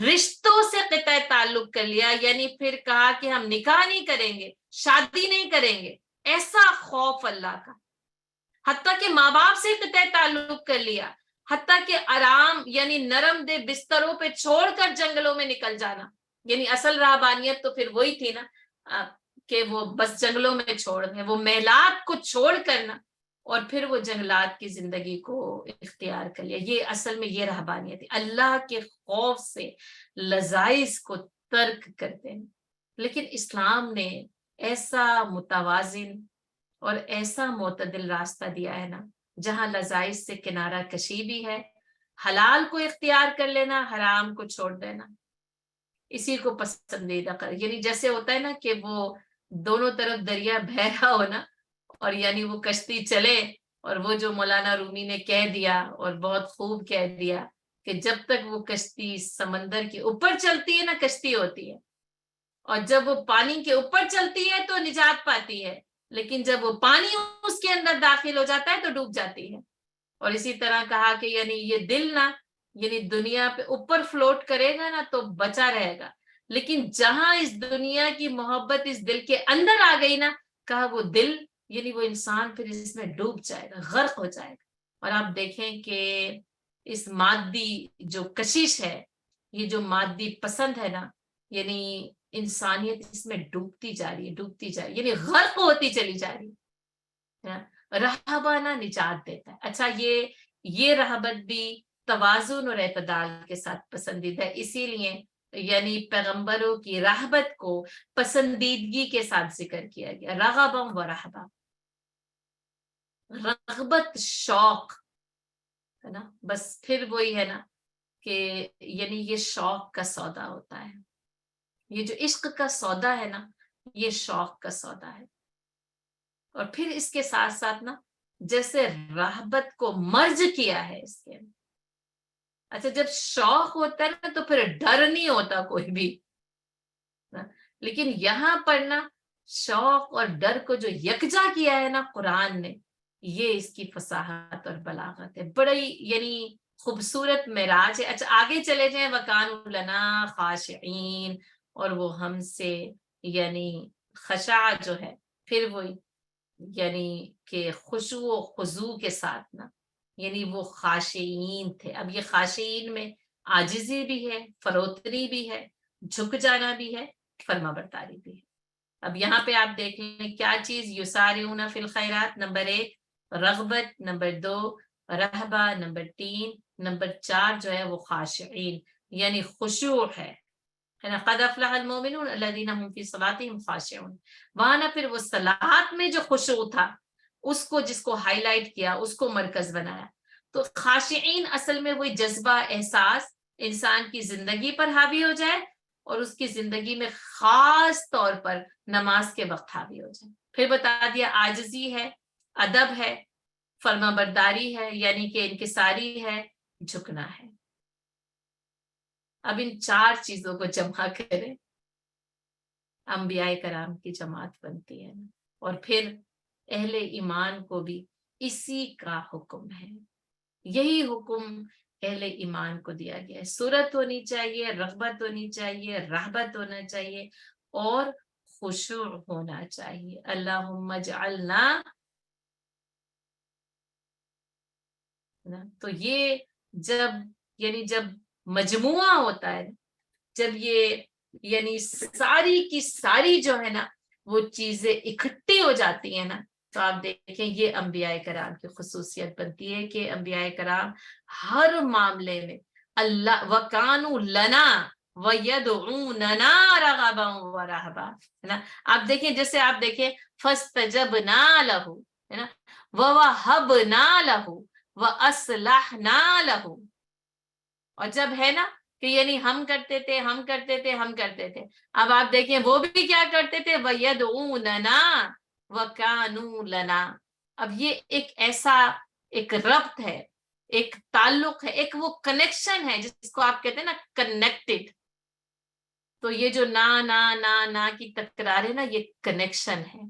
رشتوں سے قطع تعلق کر لیا، یعنی پھر کہا کہ ہم نکاح نہیں کریں گے، شادی نہیں کریں گے. ایسا خوف اللہ کا، حتیٰ کہ ماں باپ سے قطع تعلق کر لیا، حتیٰ کہ آرام یعنی نرم دہ بستروں پہ چھوڑ کر جنگلوں میں نکل جانا. یعنی اصل رہبانیت تو پھر وہی تھی نا کہ وہ بس جنگلوں میں چھوڑ دیں، وہ محلات کو چھوڑ کرنا اور پھر وہ جنگلات کی زندگی کو اختیار کر لیا. یہ اصل میں یہ رہبانیت ہے، اللہ کے خوف سے لذائذ کو ترک کرتے ہیں. لیکن اسلام نے ایسا متوازن اور ایسا معتدل راستہ دیا ہے نا جہاں لذائذ سے کنارہ کشی بھی ہے، حلال کو اختیار کر لینا، حرام کو چھوڑ دینا، اسی کو پسندیدہ کر. یعنی جیسے ہوتا ہے نا کہ وہ دونوں طرف دریا بہہ رہا ہو نا، اور یعنی وہ کشتی چلے، اور وہ جو مولانا رومی نے کہہ دیا اور بہت خوب کہہ دیا کہ جب تک وہ کشتی سمندر کے اوپر چلتی ہے نا کشتی ہوتی ہے، اور جب وہ پانی کے اوپر چلتی ہے تو نجات پاتی ہے، لیکن جب وہ پانی اس کے اندر داخل ہو جاتا ہے تو ڈوب جاتی ہے. اور اسی طرح کہا کہ یعنی یہ دل نا یعنی دنیا پہ اوپر فلوٹ کرے گا نا تو بچا رہے گا، لیکن جہاں اس دنیا کی محبت اس دل کے اندر آ گئی نا، کہا وہ دل یعنی وہ انسان پھر اس میں ڈوب جائے گا، غرق ہو جائے گا. اور آپ دیکھیں کہ اس مادی جو کشش ہے، یہ جو مادی پسند ہے نا، یعنی انسانیت اس میں ڈوبتی جا رہی ہے، ڈوبتی جا رہی ہے، یعنی غرق ہوتی چلی جا رہی ہے. رہبانہ نجات دیتا ہے. اچھا یہ رہبت بھی توازن اور اعتدال کے ساتھ پسندیدہ ہے، اسی لیے یعنی پیغمبروں کی رہبت کو پسندیدگی کے ساتھ ذکر کیا گیا. رغبا و رہبا، رغبت شوق ہے نا، بس پھر وہی ہے نا کہ یعنی یہ شوق کا سودا ہوتا ہے. یہ جو عشق کا سودا ہے نا یہ شوق کا سودا ہے. اور پھر اس کے ساتھ ساتھ نا جیسے رہبت کو مرج کیا ہے اس کے. اچھا جب شوق ہوتا ہے نا تو پھر ڈر نہیں ہوتا کوئی بھی، لیکن یہاں پر نا شوق اور ڈر کو جو یکجا کیا ہے نا قرآن نے، یہ اس کی فصاحت اور بلاغت ہے. بڑی یعنی خوبصورت معراج ہے. اچھا آگے چلے جائیں. وَكَانُوا لَنَا خَاشِعِينَ، اور وہ ہم سے یعنی خشاع جو ہے پھر وہی یعنی کہ خشوع و خضوع کے ساتھ نا، یعنی وہ خاشعین تھے. اب یہ خاشعین میں عاجزی بھی ہے، فروتنی بھی ہے، جھک جانا بھی ہے، فرما برداری بھی ہے. اب یہاں پہ آپ دیکھ لیں کیا چیز، یسارعون فی الخیرات نمبر 1، رغبت نمبر 2، رہبہ نمبر 3، نمبر 4 جو ہے وہ خاشعین یعنی خشوع ہے نا. قد افلح المؤمنون الذین هم فی صلاتهم خاشعون. وہاں نا پھر وہ صلاحات میں جو خشوع تھا اس کو، جس کو ہائی لائٹ کیا، اس کو مرکز بنایا. تو خاشعین اصل میں وہی جذبہ، احساس انسان کی زندگی پر حاوی ہو جائے اور اس کی زندگی میں خاص طور پر نماز کے وقت حاوی ہو جائے. پھر بتا دیا عاجزی ہے، ادب ہے، فرما برداری ہے یعنی کہ انکساری ہے، جھکنا ہے. اب ان 4 چیزوں کو جمع کریں، انبیاء کرام کی جماعت بنتی ہے. اور پھر اہل ایمان کو بھی اسی کا حکم ہے. یہی حکم اہل ایمان کو دیا گیا ہے. صورت ہونی چاہیے، رغبت ہونی چاہیے، رہبت ہونا چاہیے اور خشوع ہونا چاہیے. اللہم اجعلنا. تو یہ جب مجموعہ ہوتا ہے، جب یہ یعنی ساری کی ساری جو ہے نا وہ چیزیں اکٹھی ہو جاتی ہیں نا، تو آپ دیکھیں یہ انبیاء کرام کی خصوصیت بنتی ہے کہ انبیاء کرام ہر معاملے میں اللہ وَكَانُوا لَنَا وَيَدْعُونَنَا رَغَبًا وَرَهْبًا ہے نا. آپ دیکھیں جیسے آپ دیکھیں فَاسْتَجَبْنَا لَهُ ہے نا، وَوَهَبْنَا لَهُ وَأَصْلَحْنَا لَهُ. اور جب ہے نا کہ یعنی ہم کرتے تھے. اب آپ دیکھیں وہ بھی کیا کرتے تھے، وَيَدْعُونَنَا وَكَانُوا لَنَا. اب یہ ایک ایسا ایک ربط ہے، ایک تعلق ہے، ایک وہ کنیکشن ہے جس کو آپ کہتے ہیں نا کنیکٹڈ. تو یہ جو نا کی تکرار ہے نا، یہ کنیکشن ہے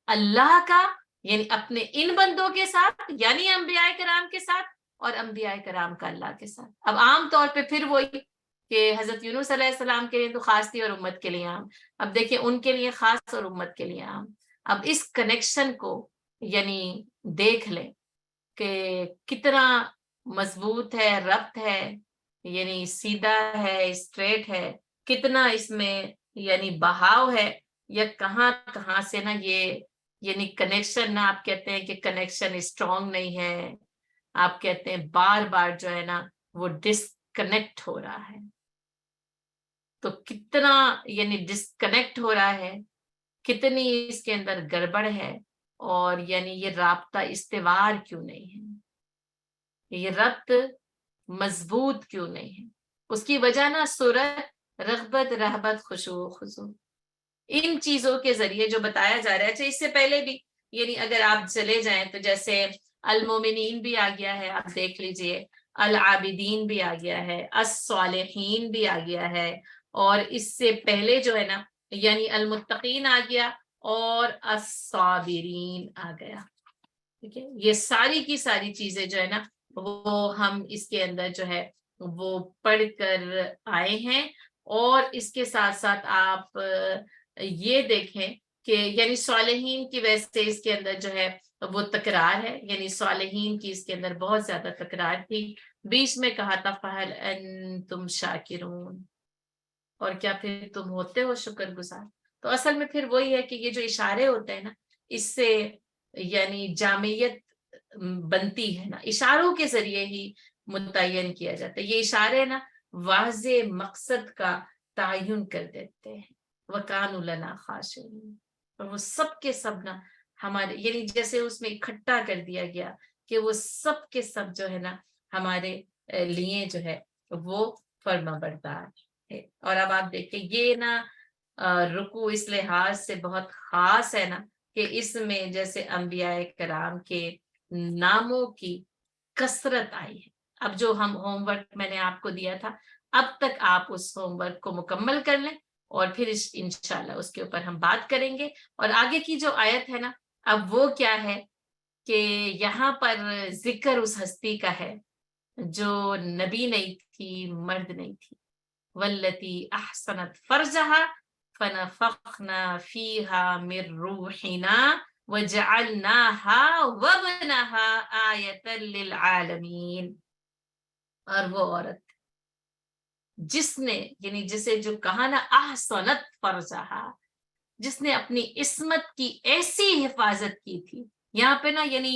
اللہ کا، یعنی اپنے ان بندوں کے ساتھ یعنی انبیاء کرام کے ساتھ، اور انبیاء کرام کا اللہ کے ساتھ. اب عام طور پہ پھر وہی کہ حضرت یونس علیہ السلام کے لیے تو خاص تھی اور امت کے لیے عام. اب دیکھیں ان کے لیے خاص اور امت کے لیے عام. اب اس کنیکشن کو یعنی دیکھ لیں کہ کتنا مضبوط ہے، ربط ہے، یعنی سیدھا ہے، اسٹریٹ ہے، کتنا اس میں یعنی بہاؤ ہے، یا کہاں کہاں سے نا یہ یعنی کنیکشن نا آپ کہتے ہیں کہ کنیکشن اسٹرانگ نہیں ہے، آپ کہتے ہیں بار بار جو ہے نا وہ ڈسکنیکٹ ہو رہا ہے. تو کتنا یعنی ڈسکنیکٹ ہو رہا ہے، کتنی اس کے اندر گڑبڑ ہے، اور یعنی یہ رابطہ استوار کیوں نہیں ہے، یہ ربط مضبوط کیوں نہیں ہے. اس کی وجہ نا صورت، رغبت، رہبت، خشوع و خضوع، ان چیزوں کے ذریعے جو بتایا جا رہا ہے. اچھا اس سے پہلے بھی یعنی اگر آپ چلے جائیں تو جیسے المومنین بھی آ گیا ہے، آپ دیکھ لیجئے، العابدین بھی آ گیا ہے، الصالحین بھی آ گیا ہے، اور اس سے پہلے جو ہے نا یعنی المتقین آ گیا اور الصابرین آ گیا. ٹھیک ہے، یہ ساری کی ساری چیزیں جو ہے نا وہ ہم اس کے اندر جو ہے وہ پڑھ کر آئے ہیں. اور اس کے ساتھ ساتھ آپ یہ دیکھیں کہ یعنی صالحین کی وجہ سے اس کے اندر جو ہے وہ تکرار ہے، یعنی صالحین کی اس کے اندر بہت زیادہ تکرار تھی. بیچ میں کہا تھا فَهَلْ أَنْتُمْ شَاكِرُونَ، اور کیا پھر تم ہوتے ہو شکر گزار. تو اصل میں پھر وہی ہے کہ یہ جو اشارے ہوتے ہیں نا، اس سے یعنی جامعیت بنتی ہے نا، اشاروں کے ذریعے ہی متعین کیا جاتا ہے. یہ اشارے نا واضح مقصد کا تعین کر دیتے ہیں. وَكَانُوا لَنَا خَاشِعِينَ، اور وہ سب کے سب نا ہمارے یعنی جیسے اس میں اکٹھا کر دیا گیا کہ وہ سب کے سب جو ہے نا ہمارے لیے جو ہے وہ فرما بردار ہے. اور اب آپ دیکھیں یہ نا رکوع اس لحاظ سے بہت خاص ہے نا کہ اس میں جیسے انبیاء کرام کے ناموں کی کثرت آئی ہے. اب جو ہم ہوم ورک میں نے آپ کو دیا تھا، اب تک آپ اس ہوم ورک کو مکمل کر لیں، اور پھر انشاءاللہ اس کے اوپر ہم بات کریں گے. اور آگے کی جو آیت ہے نا، اب وہ کیا ہے کہ یہاں پر ذکر اس ہستی کا ہے جو نبی نہیں تھی، مرد نہیں تھی. والتی احسنت فرجها فنفخنا فیہا من روحنا وَجَعَلْنَاهَا وَابْنَهَا آیَةً لِلْعَالَمِينَ. اور وہ عورت جس نے یعنی جسے جو کہا نا احسنت فرجہا، جس نے اپنی عصمت کی ایسی حفاظت کی تھی. یہاں پہ نا یعنی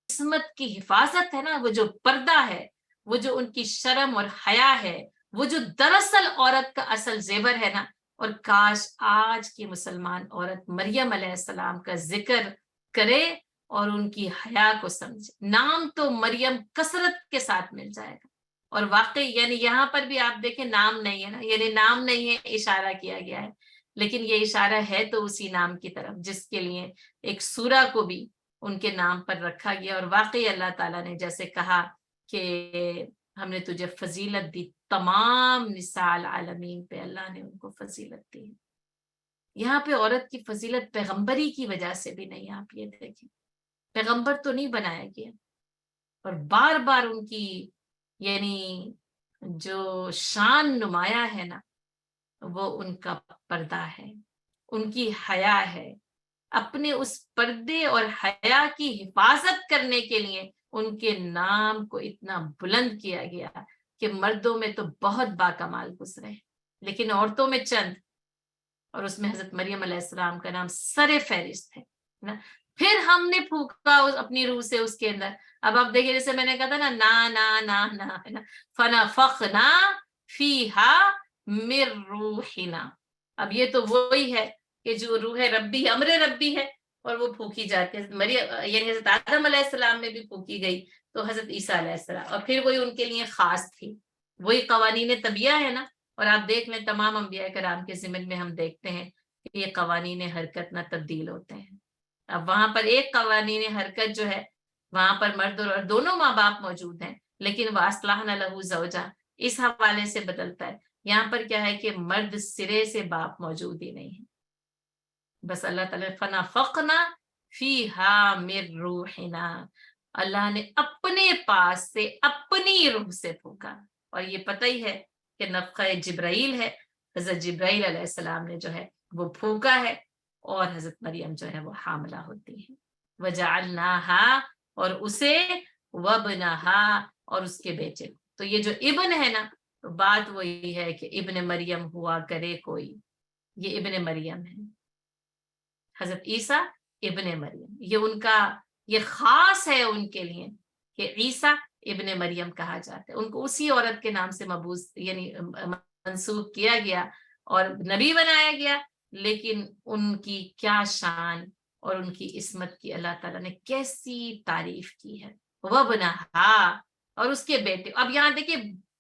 عصمت کی حفاظت ہے نا، وہ جو پردہ ہے، وہ جو ان کی شرم اور حیا ہے، وہ جو دراصل عورت کا اصل زیور ہے نا. اور کاش آج کی مسلمان عورت مریم علیہ السلام کا ذکر کرے اور ان کی حیا کو سمجھے. نام تو مریم کثرت کے ساتھ مل جائے گا. اور واقعی یعنی یہاں پر بھی آپ دیکھیں نام نہیں ہے نا، یعنی نام نہیں ہے، اشارہ کیا گیا ہے، لیکن یہ اشارہ ہے تو اسی نام کی طرف جس کے لیے ایک سورہ کو بھی ان کے نام پر رکھا گیا. اور واقعی اللہ تعالیٰ نے جیسے کہا کہ ہم نے تجھے فضیلت دی، تمام نساء العالمین پہ اللہ نے ان کو فضیلت دی. یہاں پہ عورت کی فضیلت پیغمبری کی وجہ سے بھی نہیں. آپ یہ دیکھیں پیغمبر تو نہیں بنایا گیا، اور بار بار ان کی یعنی جو شان نمایاں ہے نا وہ ان کا پردہ ہے، ان کی حیا ہے. اپنے اس پردے اور حیا کی حفاظت کرنے کے لیے ان کے نام کو اتنا بلند کیا گیا کہ مردوں میں تو بہت باکمال گزرے لیکن عورتوں میں چند، اور اس میں حضرت مریم علیہ السلام کا نام سر فہرست ہے نا. پھر ہم نے پھونکا اپنی روح سے اس کے اندر. اب آپ دیکھیں جیسے میں نے کہا تھا نا نا نا نا نا ہے نا، فنفخنا فیہا من روحنا. اب یہ تو وہی ہے کہ جو روح ربی امر ربی ہے اور وہ پھونکی جاتی ہے. مریم یعنی حضرت آدم علیہ السلام میں بھی پھونکی گئی تو حضرت عیسیٰ علیہ السلام، اور پھر وہی ان کے لیے خاص تھی. وہی قوانین طبیعہ ہے نا. اور آپ دیکھ لیں تمام انبیاء کرام کے ضمن میں ہم دیکھتے ہیں کہ یہ قوانین حرکت نہ تبدیل ہوتے ہیں. اب وہاں پر ایک قوانین حرکت جو ہے وہاں پر مرد اور دونوں ماں باپ موجود ہیں، لیکن وَأَصْلَحْنَ لَهُ زَوْجَهُ اس حوالے سے بدلتا ہے. یہاں پر کیا ہے کہ مرد سرے سے باپ موجود ہی نہیں ہے. بس اللہ تعالیٰ فَنَفَخْنَا فِيهَا مِن رُوحِنَا، اللہ نے اپنے پاس سے اپنی روح سے پھونکا. اور یہ پتہ ہی ہے کہ نفخہ جبرائیل ہے، حضرت جبرائیل علیہ السلام نے جو ہے وہ پھونکا ہے اور حضرت مریم جو ہے وہ حاملہ ہوتی ہے. وَجَعَلْنَاهَا اور اسے وَابْنَهَا اور اس کے بیٹے. تو یہ جو ابن ہے نا تو بات وہی ہے کہ ابن مریم ہوا کرے کوئی، یہ ابن مریم ہے حضرت عیسیٰ ابن مریم. یہ ان کا یہ خاص ہے ان کے لیے کہ عیسیٰ ابن مریم کہا جاتا ہے. ان کو اسی عورت کے نام سے مبعوث یعنی منسوب کیا گیا اور نبی بنایا گیا. لیکن ان کی کیا شان اور ان کی عصمت کی اللہ تعالیٰ نے کیسی تعریف کی ہے. وَابْنَهَا اور اس کے بیٹے. اب یہاں دیکھیں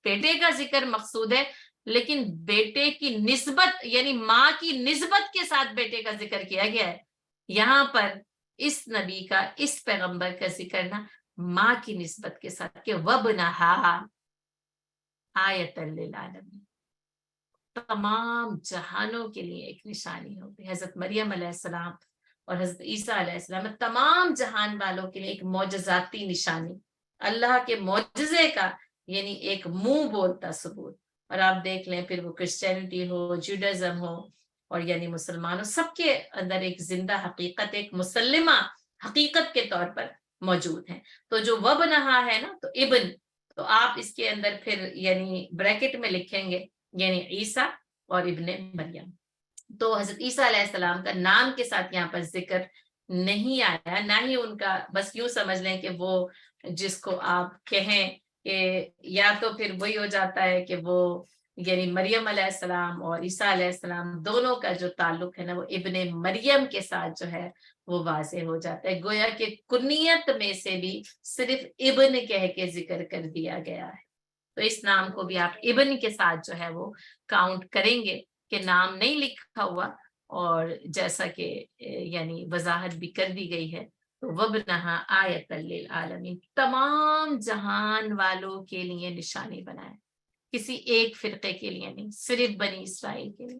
بیٹے کا ذکر مقصود ہے، لیکن بیٹے کی نسبت یعنی ماں کی نسبت کے ساتھ بیٹے کا ذکر کیا گیا ہے. یہاں پر اس نبی کا اس پیغمبر کا ذکر نا ماں کی نسبت کے ساتھ کہ وَابْنَهَا آیَةً لِلْعَالَمِينَ، تمام جہانوں کے لیے ایک نشانی ہوگی. حضرت مریم علیہ السلام اور حضرت عیسیٰ علیہ السلام تمام جہان والوں کے لیے ایک معجزاتی نشانی، اللہ کے معجزے کا یعنی ایک منہ بولتا ثبوت. اور آپ دیکھ لیں پھر وہ کرسچینٹی ہو، جوڈازم ہو اور یعنی مسلمانوں، سب کے اندر ایک زندہ حقیقت، ایک مسلمہ حقیقت کے طور پر موجود ہیں. تو جو وَابْنَهَا ہے نا تو ابن، تو آپ اس کے اندر پھر یعنی بریکٹ میں لکھیں گے یعنی عیسیٰ اور ابن مریم. تو حضرت عیسیٰ علیہ السلام کا نام کے ساتھ یہاں پر ذکر نہیں آیا، نہ ہی ان کا، بس یوں سمجھ لیں کہ وہ جس کو آپ کہیں کہ یا تو پھر وہی ہو جاتا ہے کہ وہ یعنی مریم علیہ السلام اور عیسیٰ علیہ السلام دونوں کا جو تعلق ہے نا وہ ابن مریم کے ساتھ جو ہے وہ واضح ہو جاتا ہے. گویا کہ کنیت میں سے بھی صرف ابن کہہ کے ذکر کر دیا گیا ہے. تو اس نام کو بھی آپ ابن کے ساتھ جو ہے وہ کاؤنٹ کریں گے کہ نام نہیں لکھا ہوا. اور جیسا کہ یعنی وضاحت بھی کر دی گئی ہے تو وَابْنَهَا آیَةً لِلْعَالَمِينَ، تمام جہان والوں کے لیے نشانی بنائے، کسی ایک فرقے کے لیے نہیں، صرف بنی اسرائیل کے لیے،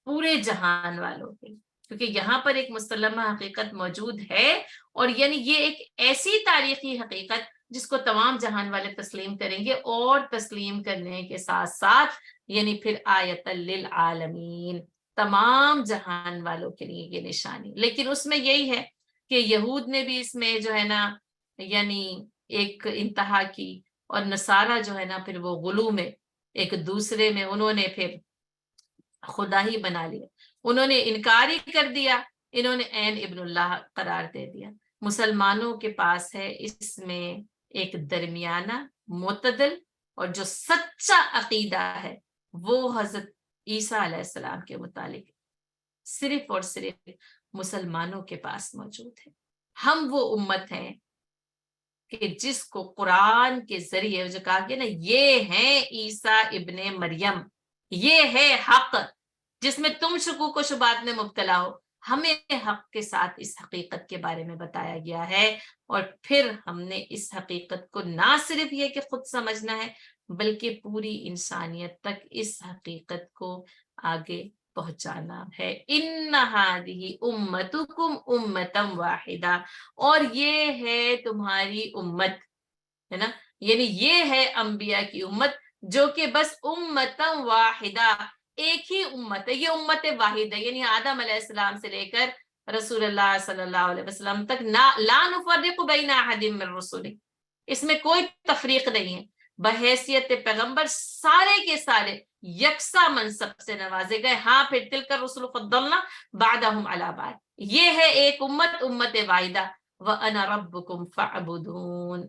پورے جہان والوں کے لیے. کیونکہ یہاں پر ایک مسلمہ حقیقت موجود ہے اور یعنی یہ ایک ایسی تاریخی حقیقت جس کو تمام جہان والے تسلیم کریں گے، اور تسلیم کرنے کے ساتھ ساتھ یعنی پھر آیۃ للعالمین تمام جہان والوں کے لیے یہ نشانی. لیکن اس میں یہی ہے کہ یہود نے بھی اس میں جو ہے نا یعنی ایک انتہا کی, اور نصارہ جو ہے نا پھر وہ غلو میں ایک دوسرے میں انہوں نے پھر خدا ہی بنا لیا, انہوں نے انکار ہی کر دیا, انہوں نے عین ابن اللہ قرار دے دیا. مسلمانوں کے پاس ہے اس میں ایک درمیانہ معتدل اور جو سچا عقیدہ ہے وہ حضرت عیسیٰ علیہ السلام کے متعلق صرف اور صرف مسلمانوں کے پاس موجود ہے. ہم وہ امت ہیں کہ جس کو قرآن کے ذریعے جو کہا گیا نا یہ ہیں عیسیٰ ابن مریم, یہ ہے حق, جس میں تم شکوک و شبہات میں مبتلا ہو, ہمیں حق کے ساتھ اس حقیقت کے بارے میں بتایا گیا ہے. اور پھر ہم نے اس حقیقت کو نہ صرف یہ کہ خود سمجھنا ہے بلکہ پوری انسانیت تک اس حقیقت کو آگے پہنچانا ہے. ان ہذہ امتکم امۃ واحدہ, اور یہ ہے تمہاری امت ہے نا, یعنی یہ ہے انبیاء کی امت جو کہ بس امۃ واحدہ, ایک ہی امت ہے, یہ امت واحد ہے. یعنی آدم علیہ السلام سے لے کر رسول اللہ صلی اللہ علیہ وسلم تک لا نفرق بین احد من رسلہ, اس میں کوئی تفریق نہیں ہے. بحیثیت پیغمبر سارے کے سارے یکساں منصب سے نوازے گئے. ہاں پھر تلک الرسل فضلنا بعدهم علی بعد, یہ ہے ایک امت, امت واحدہ. وَأَنَا رَبُّكُمْ فَاعْبُدُونِ,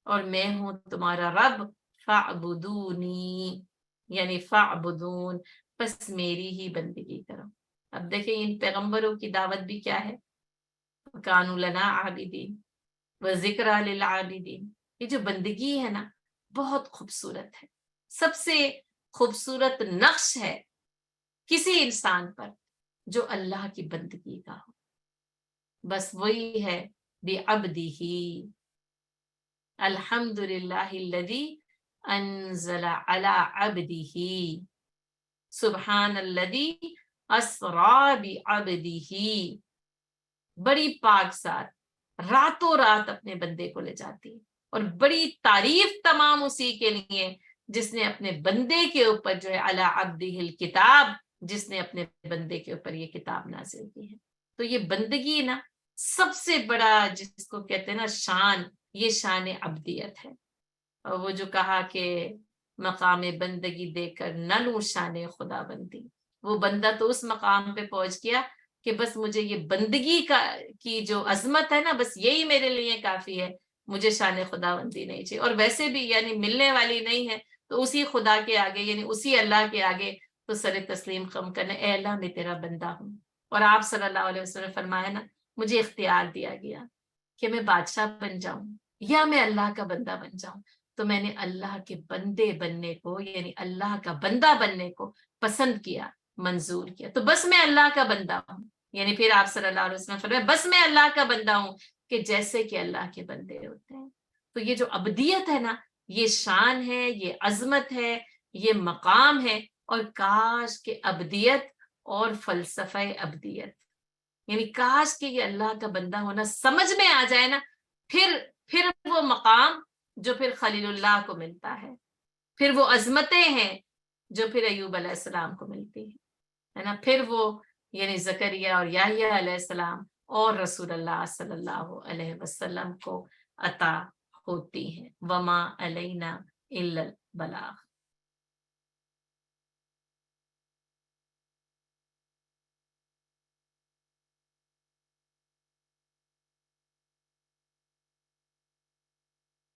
اور میں ہوں تمہارا رب, فَاعْبُدُونِی یعنی فَاعْبُدُون, بس میری ہی بندگی کرو. اب دیکھیں ان پیغمبروں کی دعوت بھی کیا ہے, کانوا لنا عابدین وذکریٰ للعابدین. یہ جو بندگی ہے نا بہت خوبصورت ہے, سب سے خوبصورت نقش ہے کسی انسان پر جو اللہ کی بندگی کا ہو, بس وہی ہے بعبدہ. الحمدللہ الذی انزل علی عبدہ سبحان الذی اسری بعبدہ. بڑی پاک ذات راتوں رات اپنے بندے کو لے جاتی ہے, اور بڑی تعریف تمام اسی کے لیے جس نے اپنے بندے کے اوپر جو ہے علی عبدہ الکتاب, جس نے اپنے بندے کے اوپر یہ کتاب نازل کی ہے. تو یہ بندگی نا سب سے بڑا جس کو کہتے ہیں نا شان, یہ شان عبدیت ہے. اور وہ جو کہا کہ مقام بندگی دے کر نہ لوں شان خدا بندی, وہ بندہ تو اس مقام پہ پہنچ گیا کہ بس مجھے یہ بندگی کی جو عظمت ہے نا بس یہی میرے لیے کافی ہے, مجھے شان خدا بندی نہیں چاہیے. اور ویسے بھی یعنی ملنے والی نہیں ہے تو اسی خدا کے آگے یعنی اسی اللہ کے آگے تو سر تسلیم خم کرنا, اے اللہ میں تیرا بندہ ہوں. اور آپ صلی اللہ علیہ وسلم نے فرمایا نا مجھے اختیار دیا گیا کہ میں بادشاہ بن جاؤں یا میں اللہ کا بندہ بن جاؤں, تو میں نے اللہ کے بندے بننے کو یعنی اللہ کا بندہ بننے کو پسند کیا, منظور کیا. تو بس میں اللہ کا بندہ ہوں, یعنی پھر آپ صلی اللہ علیہ وسلم فرمایا بس میں اللہ کا بندہ ہوں کہ جیسے کہ اللہ کے بندے ہوتے ہیں. تو یہ جو عبدیت ہے نا یہ شان ہے, یہ عظمت ہے, یہ مقام ہے. اور کاش کہ عبدیت اور فلسفہ عبدیت یعنی کاش کہ یہ اللہ کا بندہ ہونا سمجھ میں آ جائے نا, پھر وہ مقام جو پھر خلیل اللہ کو ملتا ہے, پھر وہ عظمتیں ہیں جو پھر ایوب علیہ السلام کو ملتی ہے نا, پھر وہ یعنی زکریا اور یحییٰ علیہ السلام اور رسول اللہ صلی اللہ علیہ وسلم کو عطا ہوتی ہیں. وما علینا الا البلاغ.